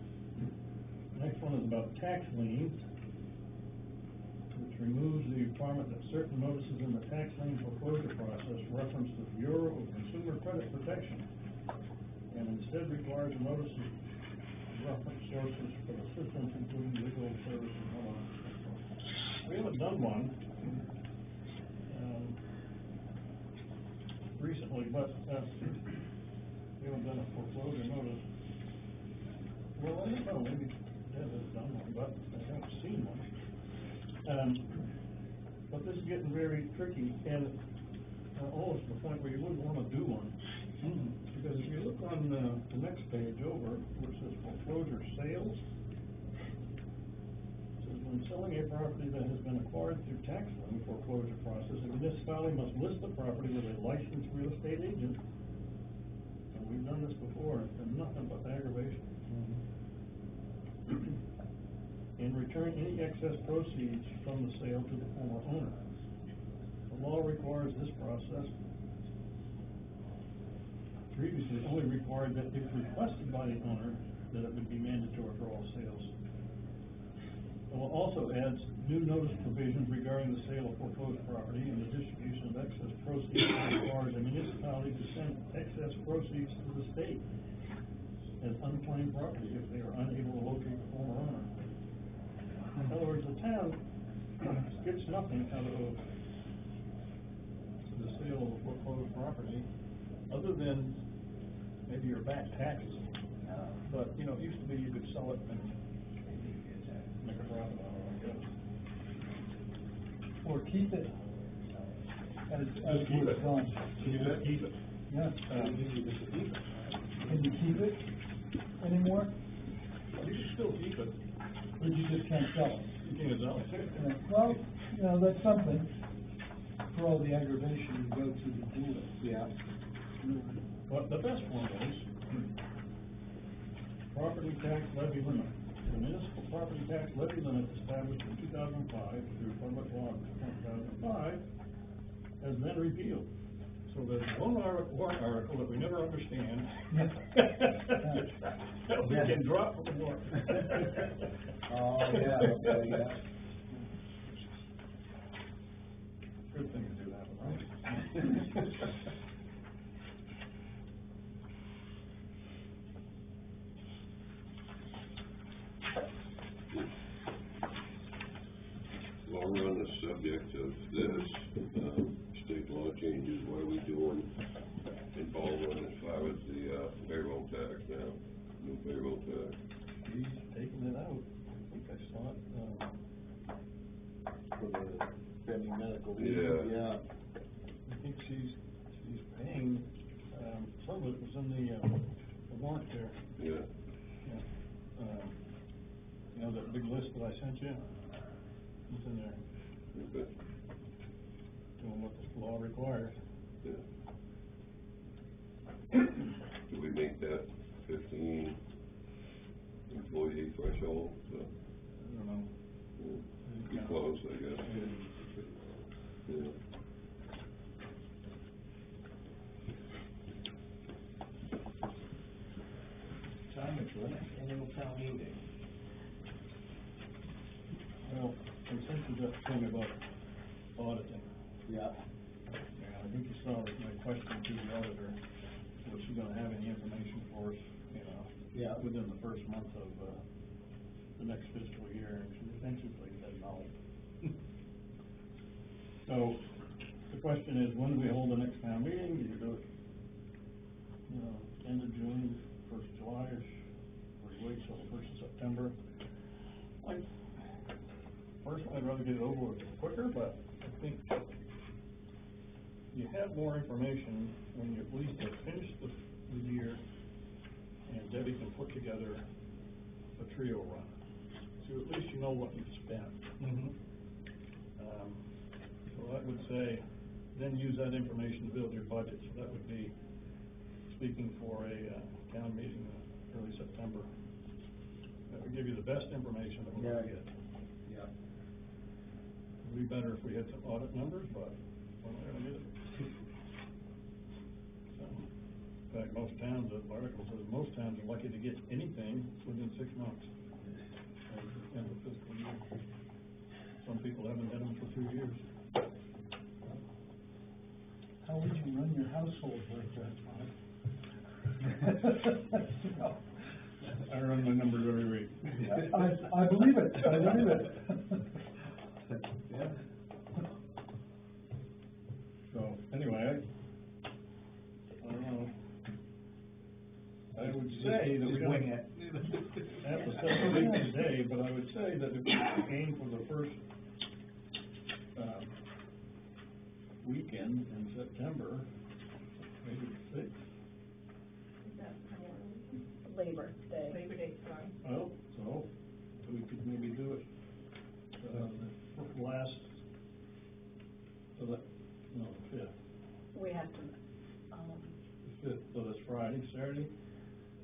[SPEAKER 3] Next one is about tax liens, which removes the requirement that certain notices in the tax lien foreclosure process reference the Bureau of Consumer Credit Protection, and instead requires a notice of reference sources for assistance, including legal services and all that. We haven't done one recently, but we haven't done a foreclosure notice. Well, I don't know, maybe Deb has done one, but I haven't seen one. But this is getting very tricky, and almost to the point where you wouldn't want to do one. Because if you look on the next page over, which says foreclosure sales, it says when selling a property that has been acquired through tax lien foreclosure process, a municipality must list the property with a licensed real estate agent. And we've done this before, and nothing but aggravation. And return any excess proceeds from the sale to the former owner. The law requires this process. Previously, it only required that if requested by the owner, that it would be mandatory for all sales. The law also adds new notice provisions regarding the sale of foreclosed property and the distribution of excess proceeds, and requires a municipality to send excess proceeds to the state as unclaimed property if they are unable to locate the former owner. In other words, the town gets nothing out of the sale of a foreclosed property, other than maybe your back taxes. But, you know, it used to be you could sell it and make a profit out of it, I guess.
[SPEAKER 6] Or keep it as
[SPEAKER 3] Keep
[SPEAKER 6] it's
[SPEAKER 3] it.
[SPEAKER 6] done.
[SPEAKER 3] Keep it.
[SPEAKER 6] Yeah. Can you keep it anymore?
[SPEAKER 3] You can still keep it.
[SPEAKER 6] Or you just can't sell it?
[SPEAKER 3] You can't sell it.
[SPEAKER 6] Yeah. Well, you know, that's something, for all the aggravation you go to do it.
[SPEAKER 1] Yeah.
[SPEAKER 3] But the best one is property tax levy limit. The municipal property tax levy limit established in 2005 through public law 2005 has been repealed. So there's one warrant article that we never understand. That we can drop from the warrant.
[SPEAKER 1] Oh, yeah, okay, yeah.
[SPEAKER 3] Good thing to do that one, right?
[SPEAKER 2] While we're on the subject of this, state law changes, what are we doing in Baldwin as far as the, payroll tax now, new payroll tax?
[SPEAKER 3] He's taking it out. I think I saw it,
[SPEAKER 1] For the pending medical leave,
[SPEAKER 2] Yeah.
[SPEAKER 1] yeah.
[SPEAKER 3] I think she's paying, some of it was in the warrant there.
[SPEAKER 2] Yeah,
[SPEAKER 3] Yeah. You know, that big list that I sent you? It's in there,
[SPEAKER 2] okay,
[SPEAKER 3] doing what the law requires.
[SPEAKER 2] yeah. Do we make that 15 employee threshold? So,
[SPEAKER 3] I don't know.
[SPEAKER 2] yeah, be close, I guess. Yeah.
[SPEAKER 1] Time is for the next annual town meeting.
[SPEAKER 3] Well, I sent you that thing about auditing.
[SPEAKER 1] Yeah.
[SPEAKER 3] Yeah, I think you saw that my question to the auditor, was she gonna have any information for us, you know?
[SPEAKER 1] Yeah.
[SPEAKER 3] Within the first month of, the next fiscal year, and she essentially said no. So, the question is, when do we hold the next town meeting? Do you do it, you know, end of June, first of July-ish, or you wait till the first of September? Personally, I'd rather get it over with quicker, but I think you have more information when you at least have finished the year, and Debbie can put together a trio run. So at least you know what you've spent. So I would say, then use that information to build your budget, so that would be speaking for a, town meeting in early September. That would give you the best information that we're gonna get.
[SPEAKER 1] Yeah.
[SPEAKER 3] It'd be better if we had some audit numbers, but we're not gonna get it. So, in fact, most towns, the article says most towns are lucky to get anything within 6 months. At the end of fiscal year. Some people haven't had them for 2 years.
[SPEAKER 6] How would you run your household like that, Bob?
[SPEAKER 3] I run my numbers every week.
[SPEAKER 6] I believe it, I believe it.
[SPEAKER 1] Yeah.
[SPEAKER 3] So, anyway, I don't know. I would say that we
[SPEAKER 1] Just
[SPEAKER 3] don't
[SPEAKER 1] wing it.
[SPEAKER 3] have to set the date today, but I would say that if we aim for the first, weekend in September, maybe the 6th.
[SPEAKER 7] Labor Day. Labor Day, sorry.
[SPEAKER 3] Well, so we could maybe do it, last, so that, no, the 5th.
[SPEAKER 9] We have to,
[SPEAKER 3] The 5th, so that's Friday, Saturday?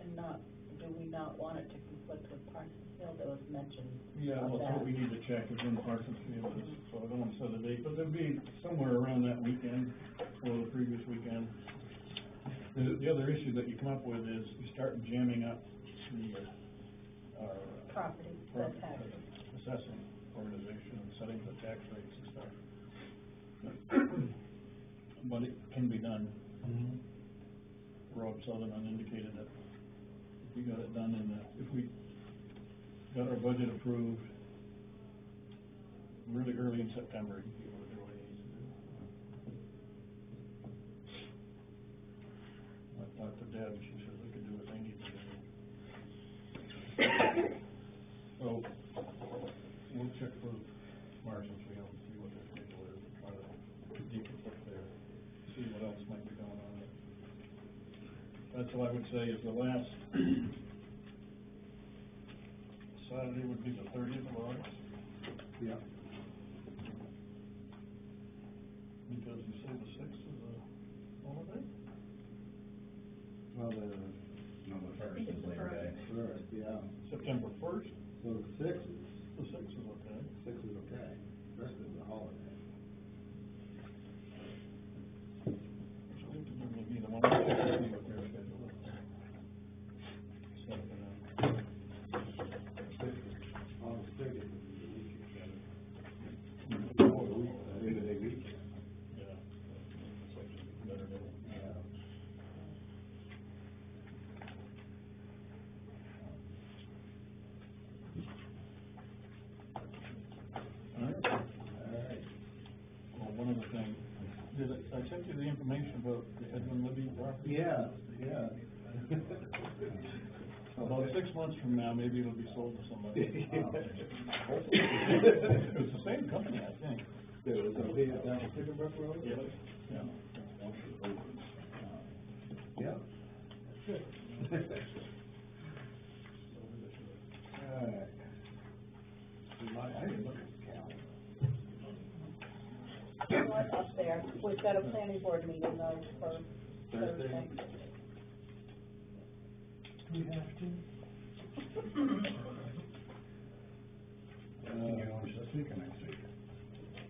[SPEAKER 9] and do we not want it to conflict with Parsons Field that was mentioned?
[SPEAKER 3] Yeah, well, that's what we need to check is when Parsons Field is, so I don't want to set a date, but there'd be somewhere around that weekend, or the previous weekend. The other issue that you come up with is you start jamming up our
[SPEAKER 9] Property,
[SPEAKER 3] property
[SPEAKER 9] taxes.
[SPEAKER 3] assessing organization and setting the tax rates and stuff. But it can be done. Rob Sutherland indicated that if we got it done if we got our budget approved really early in September, he'd be able to do what he needs to do. I talked to Deb, she said they could do what they need to do. So, we'll check for Parsons Field and see what their schedule is, and try to deconflict there, see what else might be going on. That's what I would say is the last Saturday would be the 30th of August.
[SPEAKER 1] Yeah.
[SPEAKER 3] Because you say the 6th is a holiday?
[SPEAKER 1] Well,
[SPEAKER 5] No, the
[SPEAKER 7] I
[SPEAKER 5] first
[SPEAKER 7] think
[SPEAKER 5] is
[SPEAKER 7] it's the
[SPEAKER 5] Labor Day.
[SPEAKER 1] first, yeah,
[SPEAKER 3] September first,
[SPEAKER 1] so the sixth is,
[SPEAKER 3] the sixth is okay.
[SPEAKER 1] sixth is okay, first is a holiday.
[SPEAKER 3] So we can do either one, we'll see what their schedule is. So,
[SPEAKER 1] Sixth is, August 30th is the week, Labor Day weekend.
[SPEAKER 3] yeah. So, better day.
[SPEAKER 1] Yeah.
[SPEAKER 3] All right.
[SPEAKER 1] Alright.
[SPEAKER 3] Well, one other thing, I sent you the information about the Edwin Libby property?
[SPEAKER 1] Yeah, yeah.
[SPEAKER 3] About 6 months from now, maybe it'll be sold to somebody.
[SPEAKER 1] Hopefully.
[SPEAKER 3] It's the same company, I think.
[SPEAKER 1] It was up here down the Pickenbrook Road?
[SPEAKER 3] Yeah.
[SPEAKER 1] Yeah. Good. Alright. I didn't look at the calendar.
[SPEAKER 9] What's up there? We've got a planning board meeting though for
[SPEAKER 1] Thursday?
[SPEAKER 9] Thursday.
[SPEAKER 6] Do we have to?
[SPEAKER 8] Senior lunch this week or next week?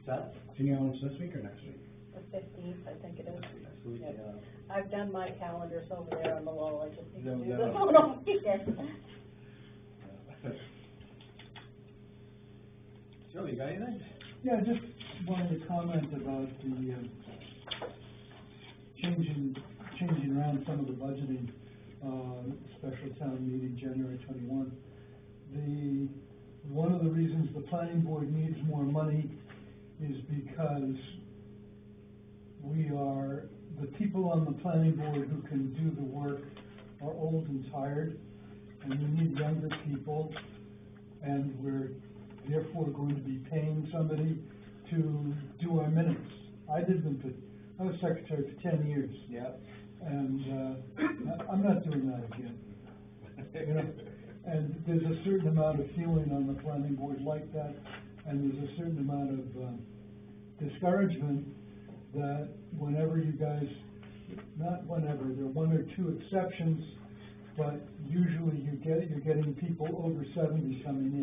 [SPEAKER 1] That?
[SPEAKER 8] Senior lunch this week or next week?
[SPEAKER 9] The 15th, I think it is.
[SPEAKER 1] Next week,
[SPEAKER 9] Yep.
[SPEAKER 1] yeah.
[SPEAKER 9] I've done my calendars over there on the wall, I just need to
[SPEAKER 1] No,
[SPEAKER 9] do
[SPEAKER 1] no.
[SPEAKER 9] this one over here.
[SPEAKER 1] Joe, you got anything?
[SPEAKER 6] Yeah, I just wanted to comment about the, changing around some of the budgeting, special town meeting, January 21. One of the reasons the planning board needs more money is because the people on the planning board who can do the work are old and tired, and we need younger people, and we're therefore going to be paying somebody to do our minutes. I did them I was secretary for 10 years.
[SPEAKER 1] Yeah.
[SPEAKER 6] And, I'm not doing that again. You know, and there's a certain amount of feeling on the planning board like that, and there's a certain amount of, discouragement that whenever you guys, not whenever, there are one or two exceptions, but usually you're getting people over 70 coming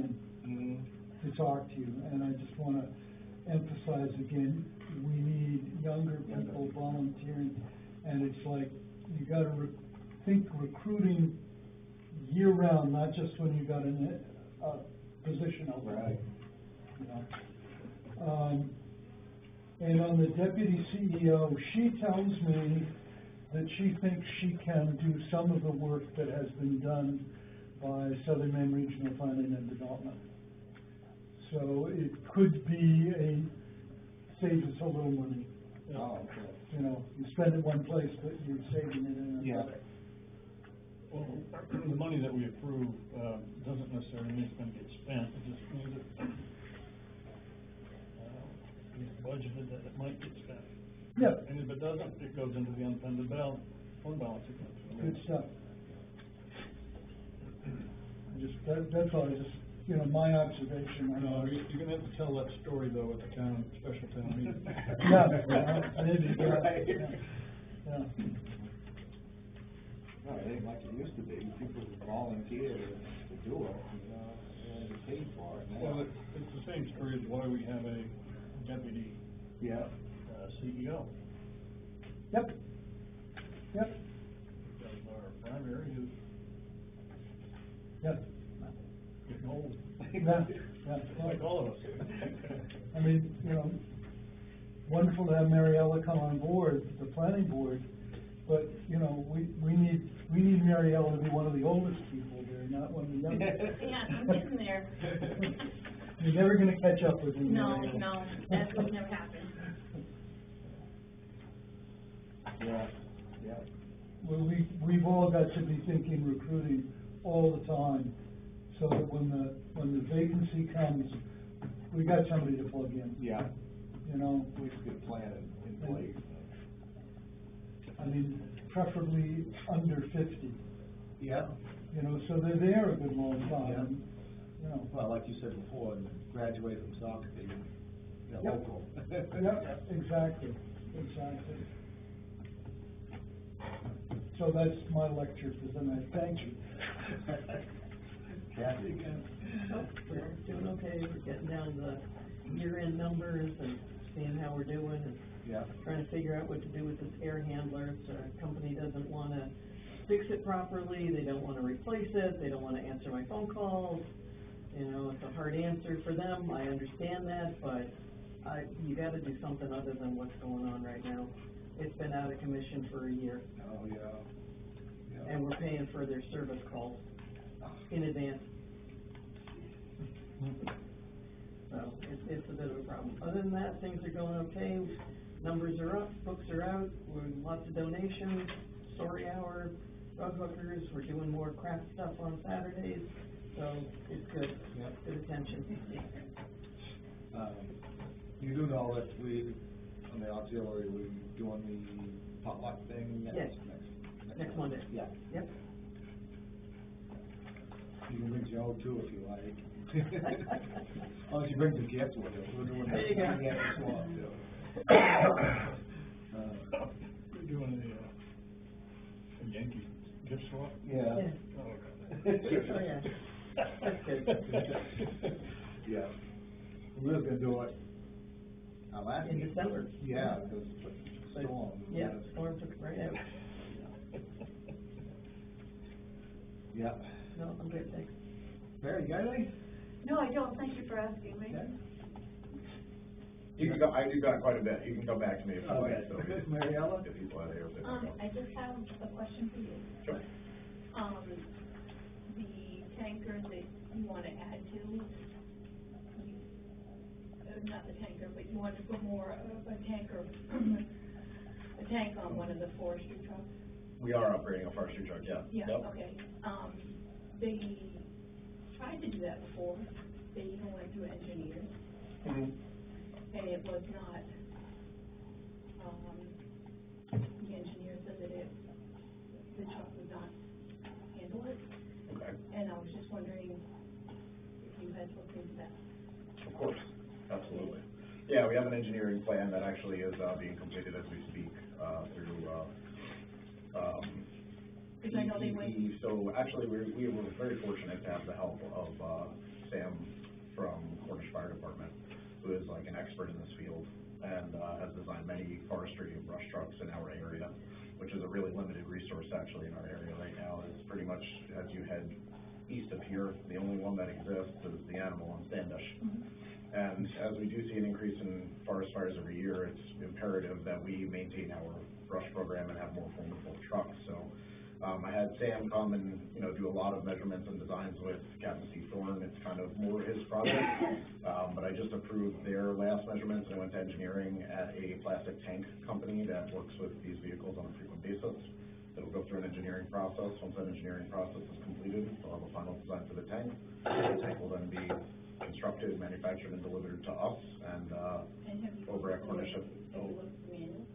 [SPEAKER 6] in to talk to you, and I just wanna emphasize again, we need younger people volunteering, and it's like, you gotta think recruiting year-round, not just when you got a position open.
[SPEAKER 1] Right.
[SPEAKER 6] You know? And on the deputy CEO, she tells me that she thinks she can do some of the work that has been done by Southern Maine Regional Planning and Development. So it could be saves us a little money.
[SPEAKER 1] Oh, okay.
[SPEAKER 6] You know, you spend it one place, but you're saving it in another.
[SPEAKER 3] Well, the money that we approve, doesn't necessarily mean it's gonna get spent, it just means that, it's budgeted that it might get spent.
[SPEAKER 6] Yeah,
[SPEAKER 3] And if it doesn't, it goes into the unfunded fund balance account.
[SPEAKER 6] good stuff. That's all, my observation.
[SPEAKER 3] You're gonna have to tell that story though at the special town meeting.
[SPEAKER 6] Yeah, I didn't, yeah.
[SPEAKER 1] No, it ain't like it used to be, people volunteer to do it, and get paid for it now.
[SPEAKER 3] Well, it's the same story as why we have a deputy,
[SPEAKER 1] Yeah.
[SPEAKER 3] CEO.
[SPEAKER 6] Yep.
[SPEAKER 3] Because our primary is
[SPEAKER 6] Yep.
[SPEAKER 3] getting old,
[SPEAKER 6] Yeah.
[SPEAKER 3] like all of us.
[SPEAKER 6] I mean, wonderful to have Mariella come on board, the planning board, but, we need Mariella to be one of the oldest people there, not one of the youngest.
[SPEAKER 7] Yeah, I'm getting there.
[SPEAKER 6] You're never gonna catch up with me,
[SPEAKER 7] No,
[SPEAKER 6] Mariella.
[SPEAKER 7] no, that would never happen.
[SPEAKER 1] Yeah, yeah.
[SPEAKER 6] Well, we've all got to be thinking recruiting all the time, so that when the vacancy comes, we got somebody to plug in,
[SPEAKER 1] Yeah,
[SPEAKER 6] you know?
[SPEAKER 1] we should get a plan in place.
[SPEAKER 6] I mean, preferably under 50,
[SPEAKER 1] Yeah.
[SPEAKER 6] so they're there a good long time,
[SPEAKER 1] Well, like you said before, graduate from soccer team,
[SPEAKER 6] Yep.
[SPEAKER 1] local.
[SPEAKER 6] Yep, exactly. So that's my lecture for the night, thank you.
[SPEAKER 1] Kathy?
[SPEAKER 10] Oh, we're doing okay, we're getting down the year-end numbers and seeing how we're doing and
[SPEAKER 1] Yeah.
[SPEAKER 10] trying to figure out what to do with this air handler. If the company doesn't wanna fix it properly, they don't wanna replace it, they don't wanna answer my phone calls. You know, it's a hard answer for them, I understand that, but you gotta do something other than what's going on right now. It's been out of commission for a year,
[SPEAKER 1] Oh, yeah. Yeah.
[SPEAKER 10] and we're paying for their service calls in advance. So, it's a bit of a problem. Other than that, things are going okay, numbers are up, books are out, we're lots of donations, story hour, rug hookers, we're doing more craft stuff on Saturdays, so it's good,
[SPEAKER 1] Yep.
[SPEAKER 10] good attention.
[SPEAKER 1] You do know that we, on the auxiliary, we're doing the potluck thing next,
[SPEAKER 10] Yes. Next Monday.
[SPEAKER 1] Yeah.
[SPEAKER 10] Yep.
[SPEAKER 1] You can bring Joe too if you like. As long as you bring the gifts with you, we're doing
[SPEAKER 10] There you go.
[SPEAKER 1] the gift swap too.
[SPEAKER 3] We're doing a Yankee gift swap?
[SPEAKER 1] Yeah.
[SPEAKER 10] Yeah.
[SPEAKER 3] Oh, okay.
[SPEAKER 10] Oh, yeah. That's good.
[SPEAKER 1] Yeah. We were gonna do it, last
[SPEAKER 10] In
[SPEAKER 1] week.
[SPEAKER 10] December.
[SPEAKER 1] Yeah, because
[SPEAKER 10] But,
[SPEAKER 1] storm.
[SPEAKER 10] yeah, storm took it right out.
[SPEAKER 1] Yeah.
[SPEAKER 10] No, I'm good, thanks.
[SPEAKER 1] Barry, you got anything?
[SPEAKER 11] No, I don't, thank you for asking me.
[SPEAKER 1] Okay.
[SPEAKER 12] You can go, you've got quite a bit, you can come back to me if you like, so.
[SPEAKER 1] Okay. Mariella?
[SPEAKER 12] If people out here, if they don't go.
[SPEAKER 11] I just have a question for you.
[SPEAKER 12] Sure.
[SPEAKER 11] The tanker that you wanna add to, not the tanker, but you want to put more of a tanker, a tank on one of the forestry trucks?
[SPEAKER 12] We are upgrading a forestry truck, yeah.
[SPEAKER 11] Yeah,
[SPEAKER 12] Yep.
[SPEAKER 11] okay. They tried to do that before, they even went through engineers,
[SPEAKER 12] Mhm.
[SPEAKER 11] and it was not, the engineer said that the truck would not handle it,
[SPEAKER 12] Okay,
[SPEAKER 11] and I was just wondering if you had looked into that.
[SPEAKER 12] of course, absolutely. Yeah, we have an engineering plan that actually is, being completed as we speak, through,
[SPEAKER 11] Because I know they went.
[SPEAKER 12] So actually, we were very fortunate to have the help of, Sam from Cornish Fire Department, who is like an expert in this field, and, has designed many forestry and brush trucks in our area, which is a really limited resource actually in our area right now. It's pretty much, as you head east of here, the only one that exists is the Animal in Standish. And as we do see an increase in forest fires every year, it's imperative that we maintain our brush program and have more formidable trucks. So I had Sam come and, do a lot of measurements and designs with Captain C. Thorne. It's kind of more his project. But I just approved their last measurements, and I went to engineering at a plastic tank company that works with these vehicles on a frequent basis. It'll go through an engineering process. Once that engineering process is completed, they'll have a final design for the tank. The tank will then be constructed, manufactured, and delivered to us, and
[SPEAKER 11] And have you
[SPEAKER 12] over at
[SPEAKER 11] looked
[SPEAKER 12] Cornish.
[SPEAKER 11] Have you looked at the manuals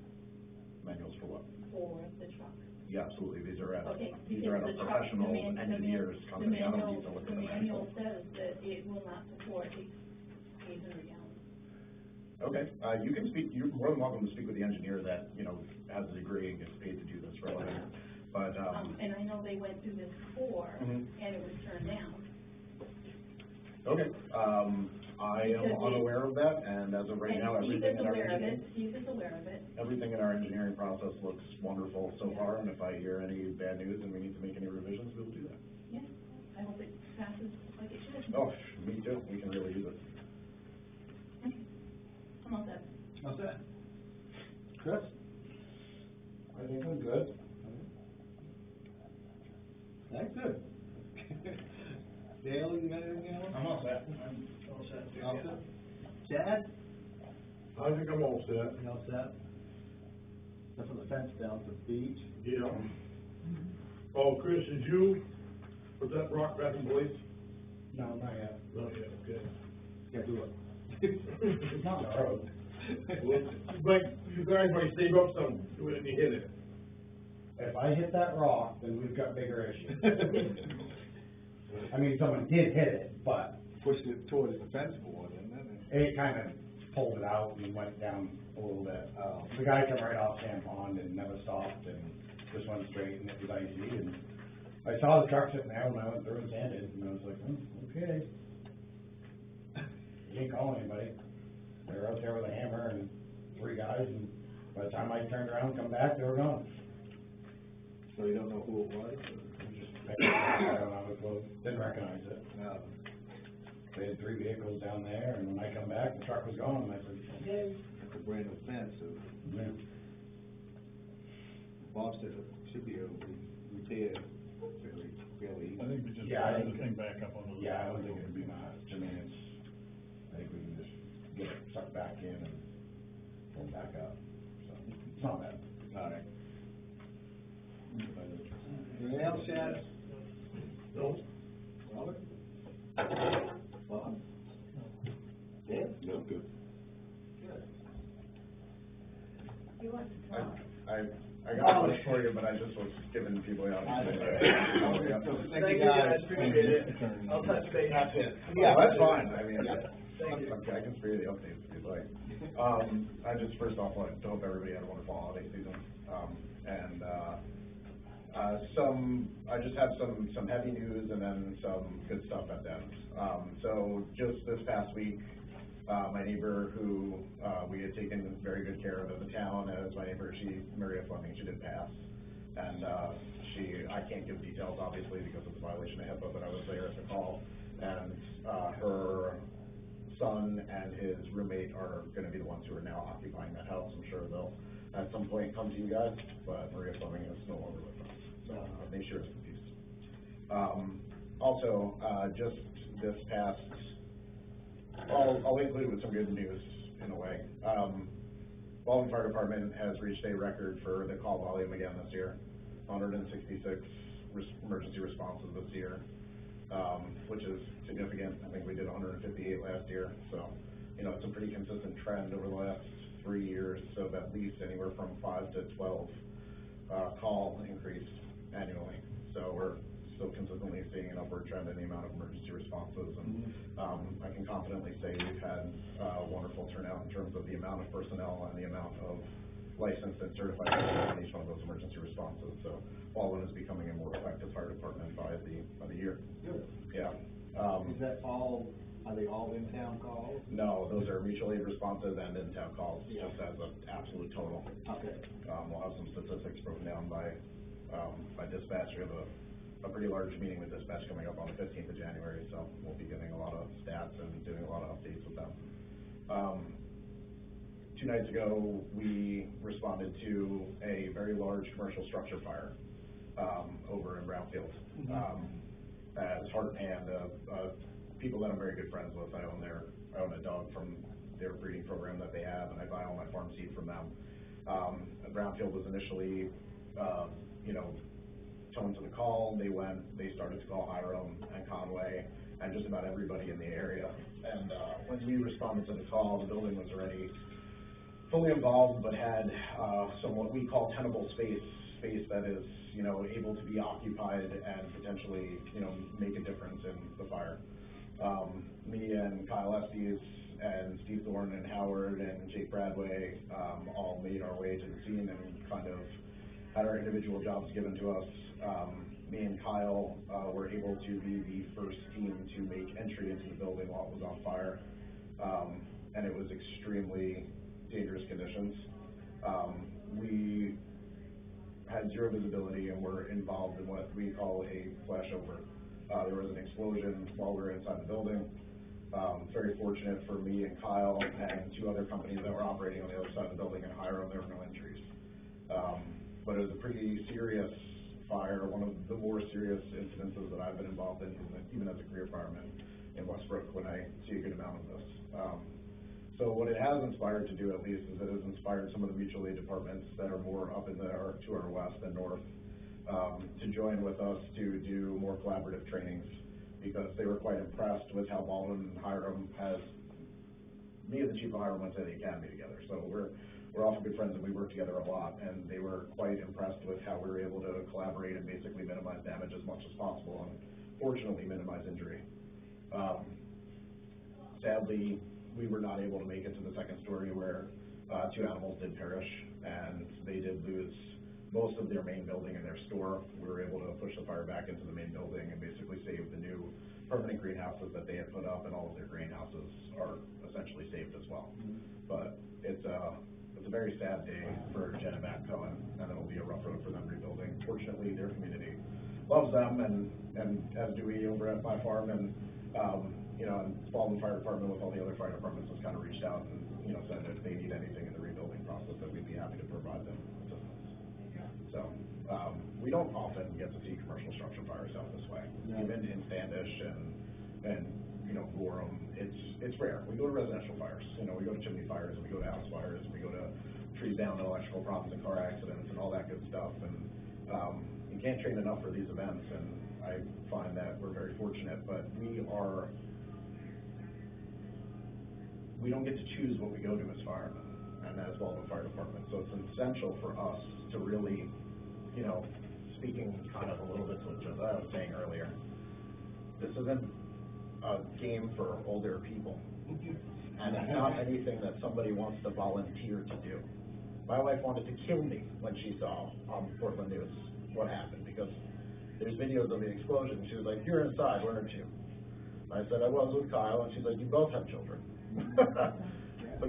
[SPEAKER 12] Manuals for what?
[SPEAKER 11] for the truck?
[SPEAKER 12] Yeah, absolutely, these are at
[SPEAKER 11] Okay,
[SPEAKER 12] these are at a
[SPEAKER 11] because the truck,
[SPEAKER 12] professional engineers company, I don't
[SPEAKER 11] the
[SPEAKER 12] need to look at
[SPEAKER 11] the
[SPEAKER 12] the
[SPEAKER 11] manual
[SPEAKER 12] manual.
[SPEAKER 11] says that it will not support 800 gallons.
[SPEAKER 12] Okay, you can speak, you're more than welcome to speak with the engineer that, has a degree and gets paid to do this for a living, but,
[SPEAKER 11] And I know they went through this before,
[SPEAKER 12] Mhm.
[SPEAKER 11] and it was turned down.
[SPEAKER 12] okay, I am
[SPEAKER 11] Because
[SPEAKER 12] unaware of that, and as of right now,
[SPEAKER 11] And Steve
[SPEAKER 12] everything
[SPEAKER 11] is
[SPEAKER 12] in our
[SPEAKER 11] aware of
[SPEAKER 12] engineering,
[SPEAKER 11] it, Steve is aware of it.
[SPEAKER 12] everything in our engineering process looks wonderful so far, and if I hear any bad news and we need to make any revisions, we'll do that.
[SPEAKER 11] Yeah, I hope it passes like it should.
[SPEAKER 12] Oh, me too, we can really use it.
[SPEAKER 11] Okay. I'm all set.
[SPEAKER 1] What's that? Chris?
[SPEAKER 2] I think I'm good.
[SPEAKER 1] That's good. Dale, you got anything else?
[SPEAKER 3] I'm all set. I'm all set. too,
[SPEAKER 1] All
[SPEAKER 3] yeah.
[SPEAKER 1] set? Chad?
[SPEAKER 2] I think I'm all set.
[SPEAKER 1] You all set? Except for the fence down at the beach.
[SPEAKER 2] Yeah. Oh, Chris, did you put that rock back in place?
[SPEAKER 8] No, not yet.
[SPEAKER 2] Not yet, okay.
[SPEAKER 1] Yeah, do it.
[SPEAKER 8] It's not the road.
[SPEAKER 2] But you guys might save up some when you hit it.
[SPEAKER 8] If I hit that rock, then we've got bigger issues. I mean, someone did hit it, but
[SPEAKER 1] Pushed it towards the fence board, didn't it?
[SPEAKER 8] it kind of pulled it out and went down a little bit. The guy come right off Sam Pond and never stopped, and just went straight, and it was icy, and I saw the truck sitting there when I went through and sanded, and I was like, okay. He didn't call anybody. They were out there with a hammer and 3 guys, and by the time I turned around and come back, they were gone.
[SPEAKER 1] So you don't know who it was?
[SPEAKER 8] I don't have a clue, didn't recognize it. They had 3 vehicles down there, and when I come back, the truck was gone, and I said, okay.
[SPEAKER 1] It's a brand new fence, so
[SPEAKER 8] Yeah.
[SPEAKER 1] Bob said it should be able to be repaired fairly easy.
[SPEAKER 3] I think we just
[SPEAKER 8] Yeah, I
[SPEAKER 3] put
[SPEAKER 8] think-
[SPEAKER 3] the thing back up on the.
[SPEAKER 8] Yeah, I don't think it'd be much, I mean, I think we can just get it sucked back in and pull it back up, so, it's not bad.
[SPEAKER 1] All right. Anything else, Chad? No. Robert? Bob? Dan?
[SPEAKER 2] No, good.
[SPEAKER 1] Good.
[SPEAKER 11] You want to talk?
[SPEAKER 12] I got one for you, but I just was giving people the opportunity.
[SPEAKER 1] Thank you, guys.
[SPEAKER 4] Appreciate it. I'll touch base.
[SPEAKER 1] That's it.
[SPEAKER 12] Yeah, that's fine, I mean,
[SPEAKER 4] Thank you.
[SPEAKER 12] okay, I can spare you the updates if you'd like. I just first off want to hope everybody had a wonderful holiday season, and, I just have some heavy news and then some good stuff at the end. So just this past week, my neighbor who, we had taken very good care of in the town as my neighbor, Maria Fleming, she did pass. And, I can't give details obviously because it's a violation of HIPAA, but I was there at the call. And, her son and his roommate are gonna be the ones who are now occupying that house. I'm sure they'll at some point come to you guys, but Maria Fleming is no longer with us. So, make sure it's confused. Also, just this past, I'll include it with some good news in a way. Baldwin Fire Department has reached a record for the call volume again this year, 166 emergency responses this year, which is significant. I think we did 158 last year, so, it's a pretty consistent trend over the last 3 years, so at least anywhere from 5 to 12 call increase annually. So we're still consistently seeing an upward trend in the amount of emergency responses, and I can confidently say we've had a wonderful turnout in terms of the amount of personnel and the amount of licensed and certified personnel in each one of those emergency responses. So Baldwin is becoming a more effective fire department by the year.
[SPEAKER 1] Good.
[SPEAKER 12] Yeah.
[SPEAKER 1] Is that all, are they all in-town calls?
[SPEAKER 12] No, those are mutual aid responses and in-town calls,
[SPEAKER 1] Yeah.
[SPEAKER 12] just as an absolute total.
[SPEAKER 1] Okay.
[SPEAKER 12] We'll have some statistics broken down by dispatch. We have a pretty large meeting with dispatch coming up on the 15th of January, so we'll be getting a lot of stats and doing a lot of updates with them. 2 nights ago, we responded to a very large commercial structure fire, over in Brownfield. As Heart and Hand, people that I'm very good friends with. I own a dog from their breeding program that they have, and I buy all my farm seed from them. Brownfield was initially, toned to the call. They started to call Hiram and Conway and just about everybody in the area. And, when we responded to the call, the building was already fully involved, but had, some what we call tenable space that is, able to be occupied and potentially, make a difference in the fire. Me and Kyle Estes and Steve Thorne and Howard and Jake Bradway, all made our way to the scene and kind of had our individual jobs given to us. Me and Kyle, were able to be the first team to make entry into the building while it was on fire. And it was extremely dangerous conditions. We had zero visibility and were involved in what we call a flashover. There was an explosion while we were inside the building. Very fortunate for me and Kyle and 2 other companies that were operating on the other side of the building in Hiram, there were no injuries. But it was a pretty serious fire, one of the more serious incidences that I've been involved in, even as a career fireman in Westbrook, when I see a good amount of this. So what it has inspired to do, at least, is it has inspired some of the mutual aid departments that are more up to our west and north, to join with us to do more collaborative trainings, because they were quite impressed with how Baldwin and Hiram me and the chief of Hiram went to the academy together, so we're awful good friends and we work together a lot, and they were quite impressed with how we were able to collaborate and basically minimize damage as much as possible, and fortunately minimize injury. Sadly, we were not able to make it to the second story where 2 animals did perish, and they did lose most of their main building and their store. We were able to push the fire back into the main building and basically save the new permanent greenhouses that they had put up, and all of their greenhouses are essentially saved as well. But it's a very sad day for Jen and Matco, and it'll be a rough road for them rebuilding. Fortunately, their community loves them, and as do we over at my farm, and, you know, and Spalding Fire Department with all the other fire departments has kind of reached out and, you know, said if they need anything in the rebuilding process, that we'd be happy to provide them assistance. So, we don't often get to see commercial structure fires out this way. Even in Standish and, you know, Gorham, it's rare. We go to residential fires, you know, we go to chimney fires, and we go to house fires, and we go to trees down and electrical problems and car accidents and all that good stuff, and, you can't train enough for these events, and I find that we're very fortunate, but we don't get to choose what we go to as firemen, and as well the fire department, so it's essential for us to really, you know, speaking kind of a little bit to what Josiah was saying earlier, this isn't a game for older people, and it's not anything that somebody wants to volunteer to do. My wife wanted to kill me when she saw on Portland News what happened, because there's videos of the explosion. She was like, "You're inside, weren't you?" I said, "I was with Kyle," and she's like, "You both have children." But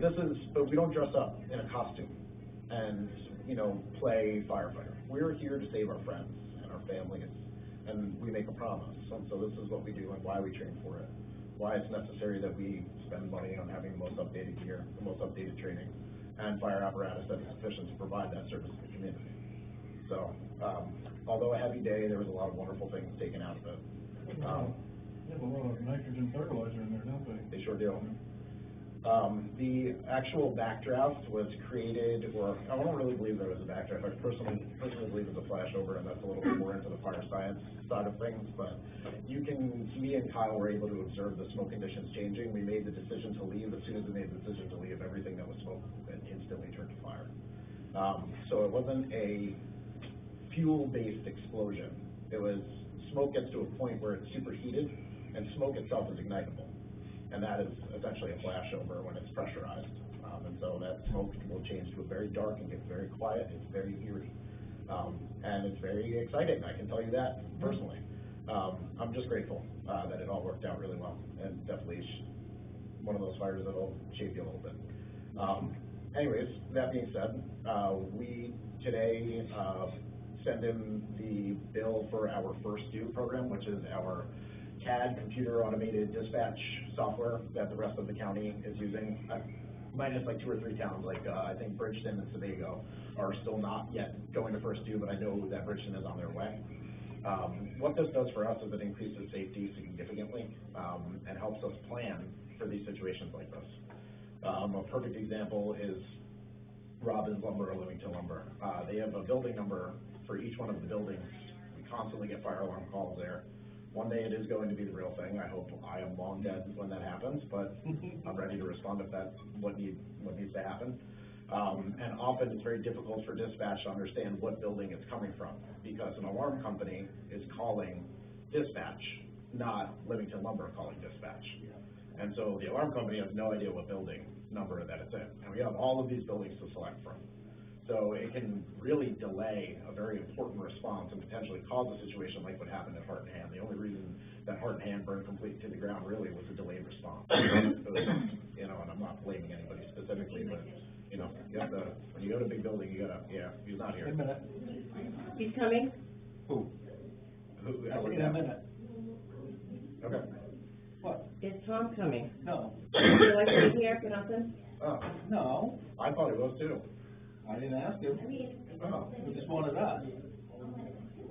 [SPEAKER 12] we don't dress up in a costume and, you know, play firefighter. We're here to save our friends and our families, and we make a promise. And so this is what we do and why we train for it. Why it's necessary that we spend money on having the most updated gear, the most updated training, and fire apparatus that is sufficient to provide that service to the community. So, although a heavy day, there was a lot of wonderful things taken out of it.
[SPEAKER 3] They have a lot of nitrogen fertilizer in there, don't they?
[SPEAKER 12] They sure do. The actual backdraft was created, or I don't really believe there was a backdraft. I personally believe it's a flashover, and that's a little bit more into the fire science side of things. But me and Kyle were able to observe the smoke conditions changing. We made the decision to leave. As soon as we made the decision to leave, everything that was smoke instantly turned to fire. So it wasn't a fuel-based explosion. It was smoke gets to a point where it's superheated, and smoke itself is ignitable. And that is essentially a flashover when it's pressurized. And so that smoke will change to a very dark and get very quiet. It's very eerie. And it's very exciting, I can tell you that personally. I'm just grateful that it all worked out really well. And definitely one of those fires that'll shape you a little bit. Anyways, that being said, we today send in the bill for our First Due program, which is our CAD, computer automated dispatch software that the rest of the county is using. Minus like 2 or 3 towns, like I think Bridgeton and Sebago are still not yet going to First Due, but I know that Bridgeton is on their way. What this does for us is it increases safety significantly and helps us plan for these situations like this. A perfect example is Robbins Lumber or Livington Lumber. They have a building number for each one of the buildings. We constantly get fire alarm calls there. One day it is going to be the real thing. I hope I am long dead when that happens, but I'm ready to respond if that's what needs to happen. And often it's very difficult for dispatch to understand what building it's coming from, because an alarm company is calling dispatch, not Livington Lumber calling dispatch. And so the alarm company has no idea what building number that it's in. And we have all of these buildings to select from. So it can really delay a very important response and potentially cause a situation like what happened at Heart and Hand. The only reason that Heart and Hand burned completely to the ground really was a delayed response. So, you know, and I'm not blaming anybody specifically, but, you know, you have to, when you go to a big building, you gotta, yeah, he's not here.
[SPEAKER 6] A minute.
[SPEAKER 9] He's coming?
[SPEAKER 12] Who?
[SPEAKER 6] In a minute.
[SPEAKER 12] Okay.
[SPEAKER 6] What?
[SPEAKER 9] Is Tom coming?
[SPEAKER 6] No.
[SPEAKER 9] Would you like to be here for nothing?
[SPEAKER 12] Oh,
[SPEAKER 6] No,
[SPEAKER 12] I thought it was too.
[SPEAKER 6] I didn't ask him.
[SPEAKER 12] Oh.
[SPEAKER 6] We just wanted us.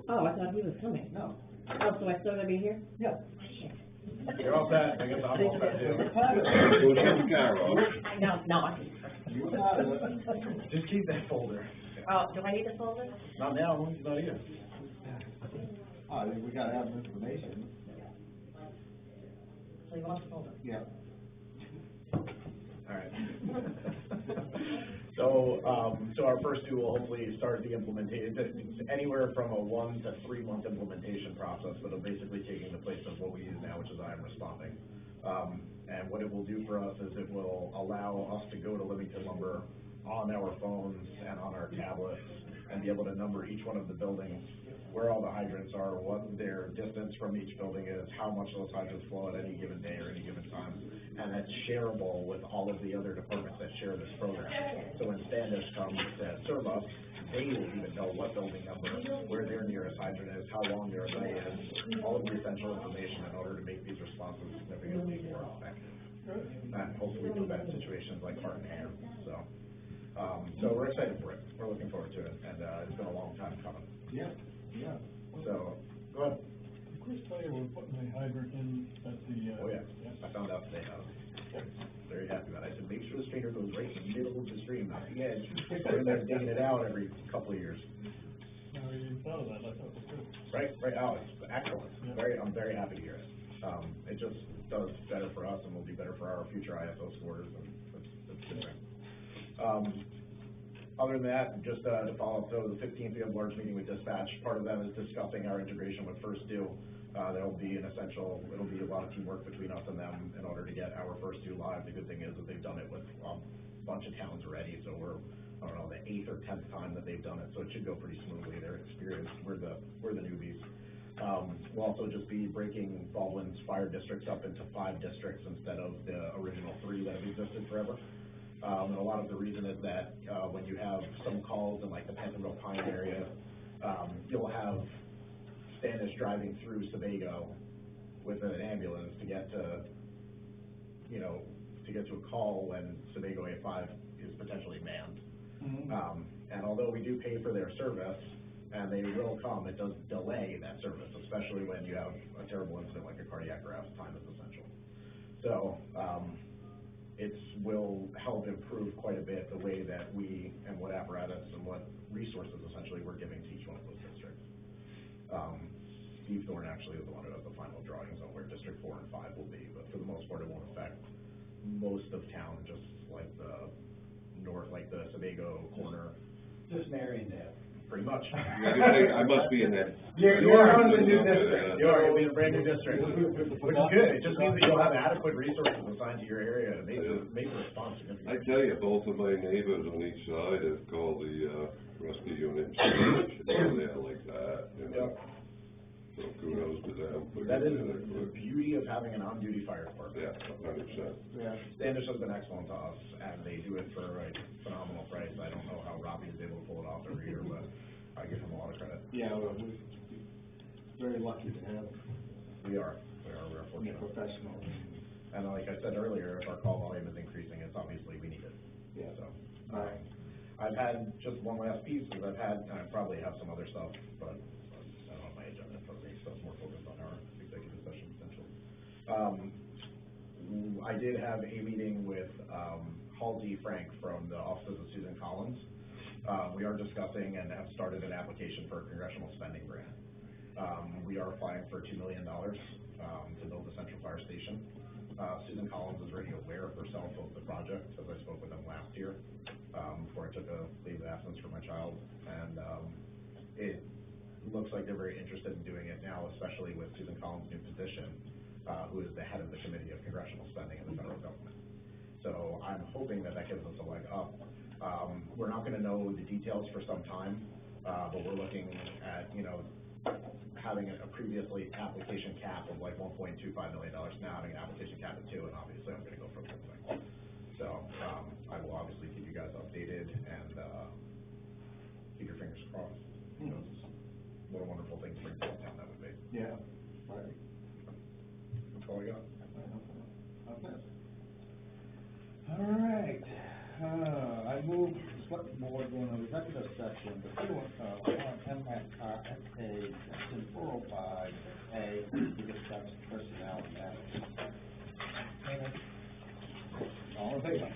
[SPEAKER 9] Oh, I thought he was coming.
[SPEAKER 6] No.
[SPEAKER 9] Oh, so I still gotta be here?
[SPEAKER 6] Yeah.
[SPEAKER 12] You're all set. I guess I'm all set too.
[SPEAKER 2] We'll get the car off.
[SPEAKER 9] No, I can.
[SPEAKER 6] You got it.
[SPEAKER 12] Just keep that folder.
[SPEAKER 9] Oh, do I need to fold it?
[SPEAKER 12] Not now, he's not here.
[SPEAKER 6] I think we gotta have information.
[SPEAKER 9] So you want to fold it?
[SPEAKER 6] Yeah.
[SPEAKER 12] All right. So our First Due will hopefully start the implementation. It's anywhere from a 1 to 3 month implementation process, but it'll basically taking the place of what we use now, which is I Am Responding. And what it will do for us is it will allow us to go to Livington Lumber on our phones and on our tablets and be able to number each one of the buildings, where all the hydrants are, what their distance from each building is, how much those hydrants flow at any given day or any given time. And that's shareable with all of the other departments that share this program. So when Standish comes to serve us, they will even know what building number, where their nearest hydrant is, how long their array is, all of the essential information in order to make these responses significantly more effective. And hopefully prevent situations like heart and hand, so. So we're excited for it, we're looking forward to it, and, it's been a long time coming.
[SPEAKER 1] Yeah, yeah.
[SPEAKER 12] So, go ahead.
[SPEAKER 3] Did Chris tell you we're putting a hydrant in at the,
[SPEAKER 12] Oh, yeah, I found out today, I was very happy about it. I said, make sure the strainer goes right in the middle of the stream, not the edge. We're there digging it out every couple of years.
[SPEAKER 3] No, you thought of that, I thought it was good.
[SPEAKER 12] Right, oh, it's excellent.
[SPEAKER 3] Yeah.
[SPEAKER 12] I'm very happy to hear it. It just does better for us and will do better for our future ISO scores, and that's good. Other than that, just to follow up, so the 15th, we have a large meeting with dispatch. Part of that is discussing our integration with First Due. It'll be a lot of teamwork between us and them in order to get our First Due live. The good thing is that they've done it with a bunch of towns already, so we're, I don't know, the 8th or 10th time that they've done it, so it should go pretty smoothly. They're experienced, we're the newbies. We'll also just be breaking Baldwin's fire districts up into 5 districts instead of the original 3 that have existed forever. And a lot of the reason is that, when you have some calls in like the Pentonville Pine area, you'll have Standish driving through Sebago with an ambulance to get to a call when Sebago A5 is potentially manned.
[SPEAKER 1] Mm-hmm.
[SPEAKER 12] And although we do pay for their service, and they will come, it does delay that service, especially when you have a terrible incident like a cardiac arrest. Time is essential. So, it will help improve quite a bit the way that we, and what apparatus and what resources essentially we're giving to each one of those districts. Steve Thorne actually is the one who has the final drawings on where District 4 and 5 will be, but for the most part, it won't affect most of town, just like the Sebago corner.
[SPEAKER 1] Just Mariondale.
[SPEAKER 12] Pretty much.
[SPEAKER 2] I must be in that.
[SPEAKER 12] You're on the new district. You'll be in a brand new district, which is good. It just means that you'll have adequate resources assigned to your area to make the response significant.
[SPEAKER 2] I tell you, both of my neighbors on each side have called the, rescue unit, there like that, you know. So kudos to them.
[SPEAKER 12] That is the beauty of having an on-duty fire department.
[SPEAKER 2] Yeah, 100%.
[SPEAKER 12] Yeah, Standish has been excellent to us, and they do it for a phenomenal price. I don't know how Robbie is able to pull it off every year, but I give him a lot of credit.
[SPEAKER 1] Yeah, we're very lucky to have them.
[SPEAKER 12] We're fortunate.
[SPEAKER 1] Professional.
[SPEAKER 12] And like I said earlier, if our call volume is increasing, it's obviously we need it.
[SPEAKER 1] Yeah.
[SPEAKER 12] So,
[SPEAKER 1] All right.
[SPEAKER 12] I've had just one last piece, because I probably have some other stuff, but I don't have my agenda in front of me, so it's more focused on our executive session potentially. I did have a meeting with Halsey Frank from the offices of Susan Collins. We are discussing and have started an application for a congressional spending grant. We are applying for $2 million to build the central fire station. Susan Collins is already aware of herself of the project, as I spoke with them last year, before I took a leave of absence for my child, and it looks like they're very interested in doing it now, especially with Susan Collins' new position, who is the head of the Committee of Congressional Spending in the federal government. So I'm hoping that gives us a leg up. We're not going to know the details for some time, but we're looking at, having a previously application cap of like $1.25 million, now having an application cap of 2, and obviously I'm going to go for the whole thing. So I will obviously keep you guys updated, and keep your fingers crossed. What a wonderful thing to bring to town that would be.
[SPEAKER 1] Yeah, right.
[SPEAKER 12] That's all I got.
[SPEAKER 1] Okay. All right, I move the select board go into executive session pursuant to MSA section 405A to discuss personnel matters. All in favor?